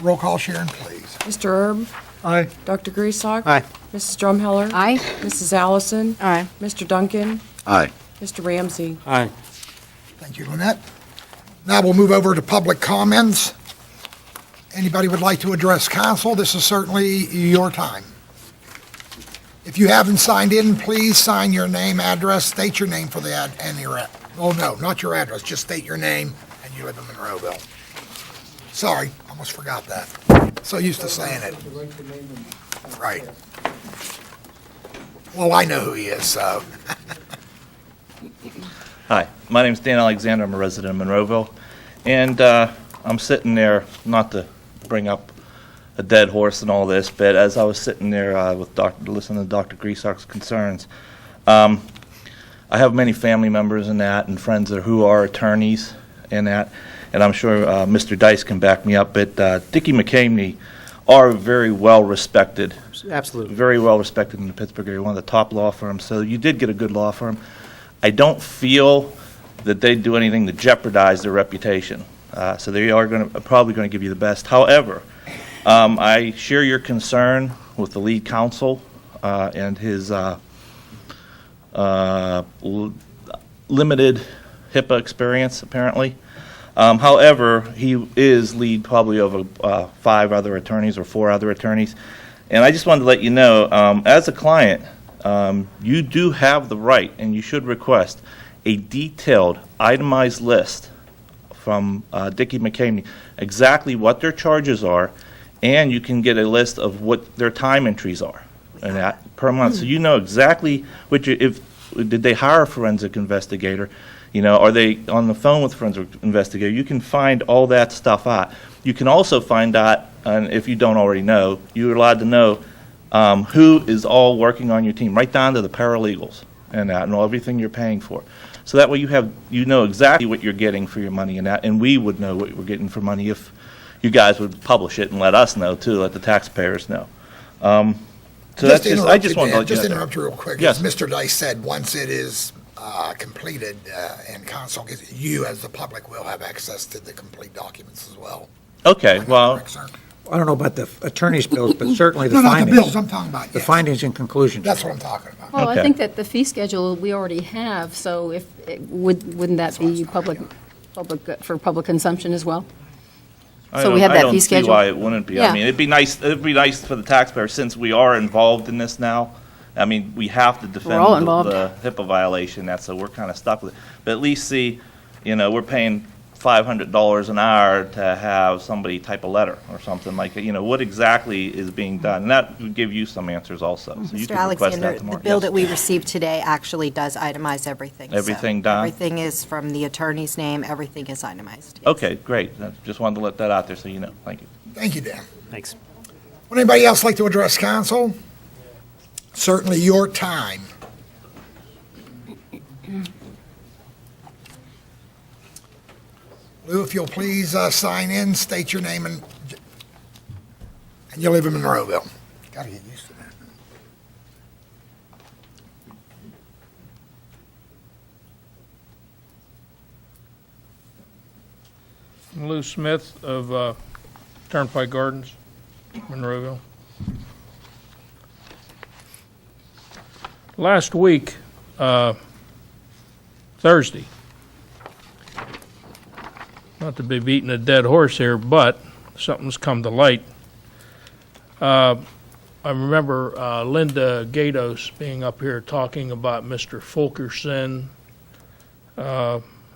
Roll call. Sharon, please. Mr. Erb? Aye. Dr. Griesbach? Aye. Mrs. Drumheller? Aye. Mrs. Allison? Aye. Mr. Duncan? Aye. Mr. Ramsey? Aye. Thank you, Lynette. Now we'll move over to public comments. Anybody would like to address council, this is certainly your time. If you haven't signed in, please sign your name, address, state your name for the ad, and oh no, not your address, just state your name, and you live in Monroeville. Sorry, almost forgot that. So used to saying it. Right. Well, I know who he is, so. Hi, my name's Dan Alexander. I'm a resident of Monroeville, and I'm sitting there, not to bring up a dead horse in all this, but as I was sitting there listening to Dr. Griesach's concerns, I have many family members in that and friends who are attorneys in that, and I'm sure Mr. Dice can back me up, but Dickey McCamey are very well respected. Absolutely. Very well respected in the Pittsburgh area, one of the top law firms. So you did get a good law firm. I don't feel that they do anything to jeopardize their reputation. So they are probably going to give you the best. However, I share your concern with the lead counsel and his limited HIPAA experience, apparently. However, he is lead probably over 5 other attorneys or 4 other attorneys. And I just wanted to let you know, as a client, you do have the right, and you should request, a detailed, itemized list from Dickey McCamey, exactly what their charges are, and you can get a list of what their time entries are and that per month. So you know exactly did they hire a forensic investigator? You know, are they on the phone with a forensic investigator? You can find all that stuff out. You can also find out, and if you don't already know, you're allowed to know who is all working on your team, right down to the paralegals and that, and everything you're paying for. So that way you know exactly what you're getting for your money and that, and we would know what we're getting for money if you guys would publish it and let us know too, let the taxpayers know. So that's just, I just wanted to let you know. Just interrupt you real quick. Yes. As Mr. Dice said, once it is completed and council gets it, you as the public will have access to the complete documents as well. Okay, well, Correct, sir? I don't know about the attorney's bills, but certainly the No, not the findings. bills, I'm talking about, The yes. findings and conclusions. That's what I'm talking about. Well, I Okay. think that the fee schedule we already have, so wouldn't that be for public consumption as well? So we have that fee I don't see schedule? why it wouldn't be. I Yeah. mean, it'd be nice for the taxpayer, since we are involved in this now. I mean, we have to defend all involved. the HIPAA violation, so we're kind of stuck with it. But at least see, you know, we're paying $500 an hour to have somebody type a letter or something like that. You know, what exactly is being done? And that would give you some answers also. So you Mr. can request Alexander, that the tomorrow. bill Yes. that we received today actually does itemize everything. so Everything done? Everything is from the attorney's name, everything is itemized. yes. Okay, great. I just wanted to let that out there so you know. Thank you. Thank you, Dan. Thanks. Would anybody else like to address council? Certainly your time. Lou, if you'll please sign in, state your name, and you live in Monroeville. Got to get used to that. Lou Smith of Turnpike Gardens, Monroeville. Last week, Thursday, not to be beating a dead horse here, but something's come to light. I remember Linda Gatos being up here talking about Mr. Fulkerson,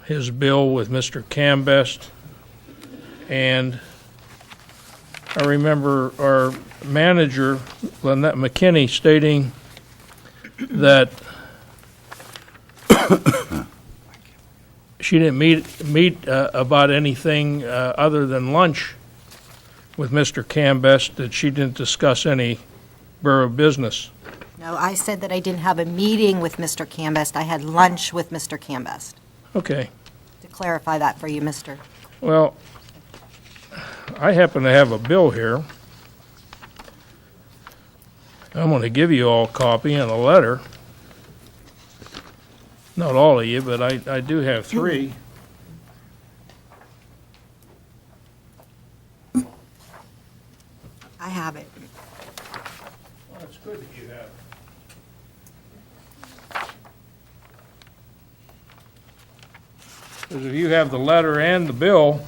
his bill with Mr. Cambest, and I remember our manager, Lynette McKinney, stating that she didn't meet about anything other than lunch with Mr. Cambest, that she didn't discuss any borough business. No, I said that I didn't have a meeting with Mr. Cambest, I had lunch with Mr. Cambest. Okay. To clarify that for you, Mr. Well, I happen to have a bill here. I'm going to give you all a copy and a letter. Not all of you, but I do have 3. I have it. Well, it's good that you have it. Because if you have the letter and the bill,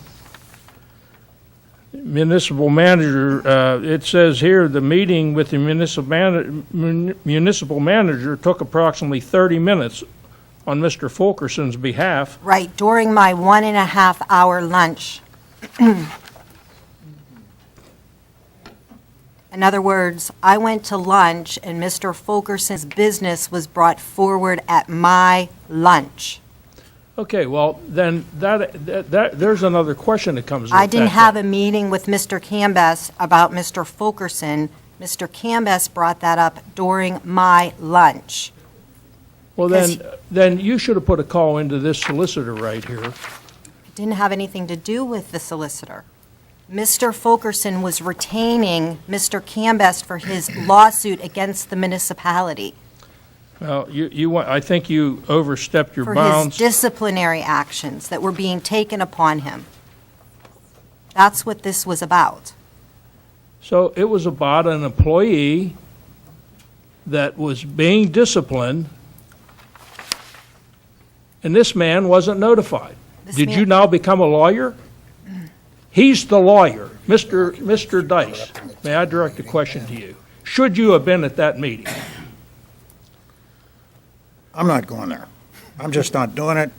municipal manager, it says here, the meeting with the municipal manager took approximately 30 minutes on Mr. Fulkerson's behalf. Right, during my 1.5-hour lunch. In other words, I went to lunch and Mr. Fulkerson's business was brought forward at my lunch. Okay, well, then there's another question that comes with that. I didn't have a meeting with Mr. Cambest about Mr. Fulkerson. Mr. Cambest brought that up during my lunch. Well, then you should have put a call into this solicitor right here. It didn't have anything to do with the solicitor. Mr. Fulkerson was retaining Mr. Cambest for his lawsuit against the municipality. Well, I think you overstepped your For bounds. his disciplinary actions that were being taken upon him. That's what this was about. So it was about an employee that was being disciplined, and this man wasn't notified. Did you now become a lawyer? He's the lawyer. Mr. Dice, may I direct a question to you? Should you have been at that meeting? I'm not going there. I'm just not doing it.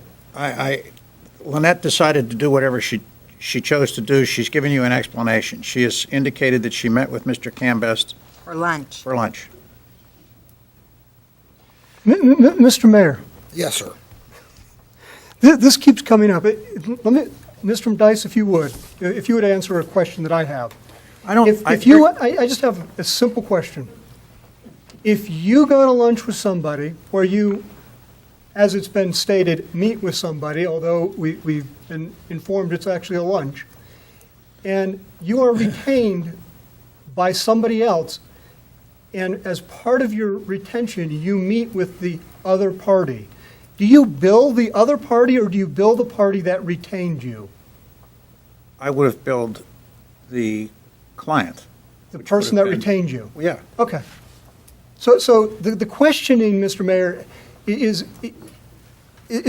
Lynette decided to do whatever she chose to do. She's given you an explanation. She has indicated that she met with Mr. Cambest For lunch. for lunch. Mr. Mayor, Yes, sir. this keeps coming up. Mr. Dice, if you would answer a question that I have. I just have a simple question. If you go to lunch with somebody, or you, as it's been stated, meet with somebody, although we've been informed it's actually a lunch, and you are retained by somebody else, and as part of your retention, you meet with the other party, do you bill the other party, or do you bill the party that retained you? I would have billed the client. The person that retained you? Yeah. Okay. So the questioning, Mr. Mayor, is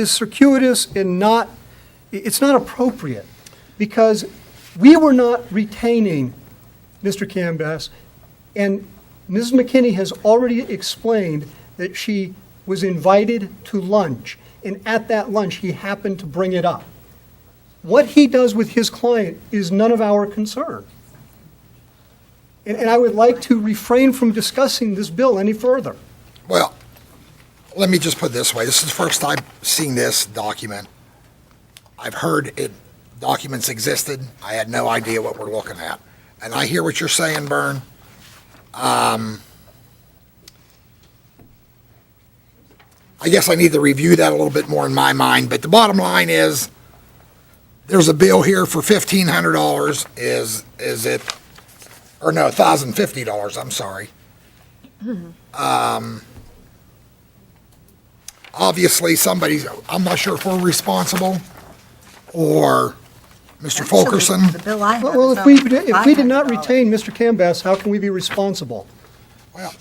circuitous and it's not appropriate, because we were not retaining Mr. Cambest, and Ms. McKinney has already explained that she was invited to lunch, and at that lunch, he happened to bring it up. What he does with his client is none of our concern. And I would like to refrain from discussing this bill any further. Well, let me just put it this way. This is the first time seeing this document. I've heard documents existed. I had no idea what we're looking at. And I hear what you're saying, Bern. I guess I need to review that a little bit more in my mind, but the bottom line is, there's a bill here for $1,500, is it, or no, $1,050, I'm sorry. Obviously, I'm not sure if we're responsible, or Mr. Fulkerson. The bill I have Well, is if we did not $500. retain Mr. Cambest, how can we be responsible? Well,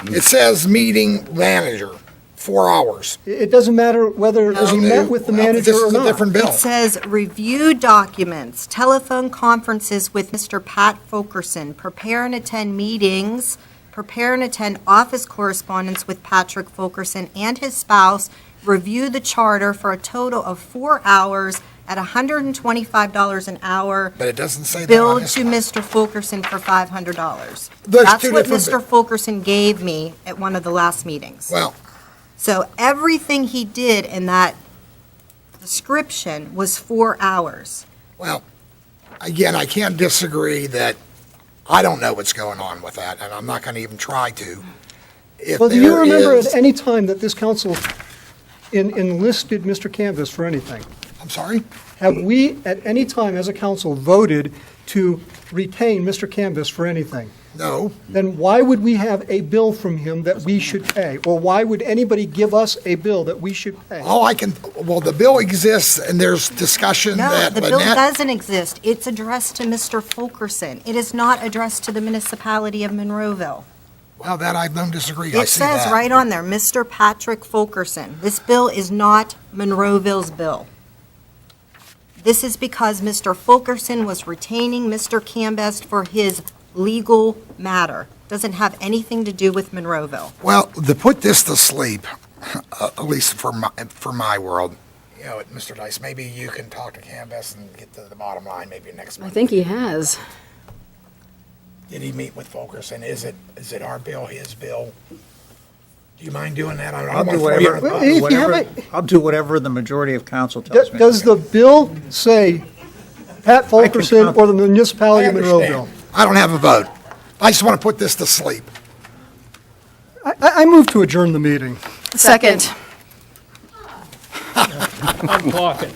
it says meeting manager, 4 hours. It doesn't matter whether he met with the manager This or is a not. different bill. It says review documents, telephone conferences with Mr. Pat Fulkerson, prepare and attend meetings, prepare and attend office correspondence with Patrick Fulkerson and his spouse, review the charter for a total of 4 hours at $125 an hour. But it doesn't say that on Billed this to one. Mr. Fulkerson for $500. There's That's two what different Mr. Fulkerson gave me at one of the last meetings. Well, So everything he did in that description was 4 hours. well, again, I can't disagree that I don't know what's going on with that, and I'm not going to even try to. If Well, do you there remember is- at any time that this council enlisted Mr. Cambest for anything? I'm sorry? Have we, at any time as a council, voted to retain Mr. Cambest for anything? No. Then why would we have a bill from him that we should pay? Or why would anybody give us a bill that we should pay? Well, the bill exists, and there's discussion No, that the bill Lynette. doesn't exist. It's addressed to Mr. Fulkerson. It is not addressed to the municipality of Monroeville. Well, that I don't disagree. I It see says that. right on there, Mr. Patrick Fulkerson. This bill is not Monroeville's bill. This is because Mr. Fulkerson was retaining Mr. Cambest for his legal matter. Doesn't have anything to do with Monroeville. Well, to put this to sleep, at least for my world, you know, Mr. Dice, maybe you can talk to Canvas and get to the bottom line maybe next I month. think he has. Did he meet with Fulkerson? Is it our bill, his bill? Do you mind doing that? I I'll don't do want to throw you whatever, under the bus. If you have I'll do whatever the majority of council tells me. Does the bill say Pat Fulkerson or the municipality I of Monroeville? understand. I don't have a vote. I just want to put this to sleep. I move to adjourn the meeting. Second. I'm talking.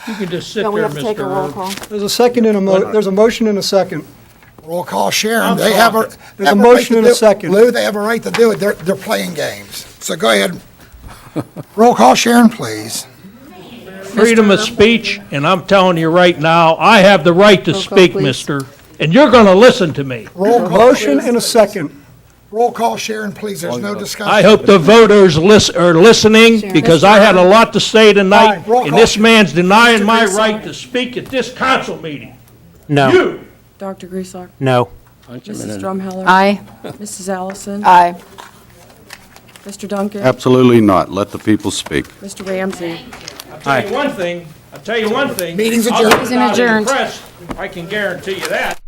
You can just sit Don't we there, have to take a roll Mr. call? There's a second and there's a motion and a second. Roll call Sharon. I'm They have a. talking. There's a have right motion to and a do- second. Lou, they have a right to do it. They're playing games. So go ahead. Roll call Sharon, please. Freedom of speech, and I'm telling you right now, I have the right to call, speak, please. mister, and you're going to listen to me. Roll call. Motion and a second. Roll call Sharon, please. There's no discussion. I hope the voters are listening, because I had a lot to say tonight, Aye. Roll and call. this man's denying my right to speak at this council meeting. No, You! Dr. Grieslock, no. Mrs. Drumheller. Aye. Mrs. Allison. Aye. Mr. Duncan. Absolutely not. Let the people speak. Mr. Ramsey. I'll tell you one thing, Meeting's I'll adjourned. be Meeting's adjourned. impressed, I can guarantee you that.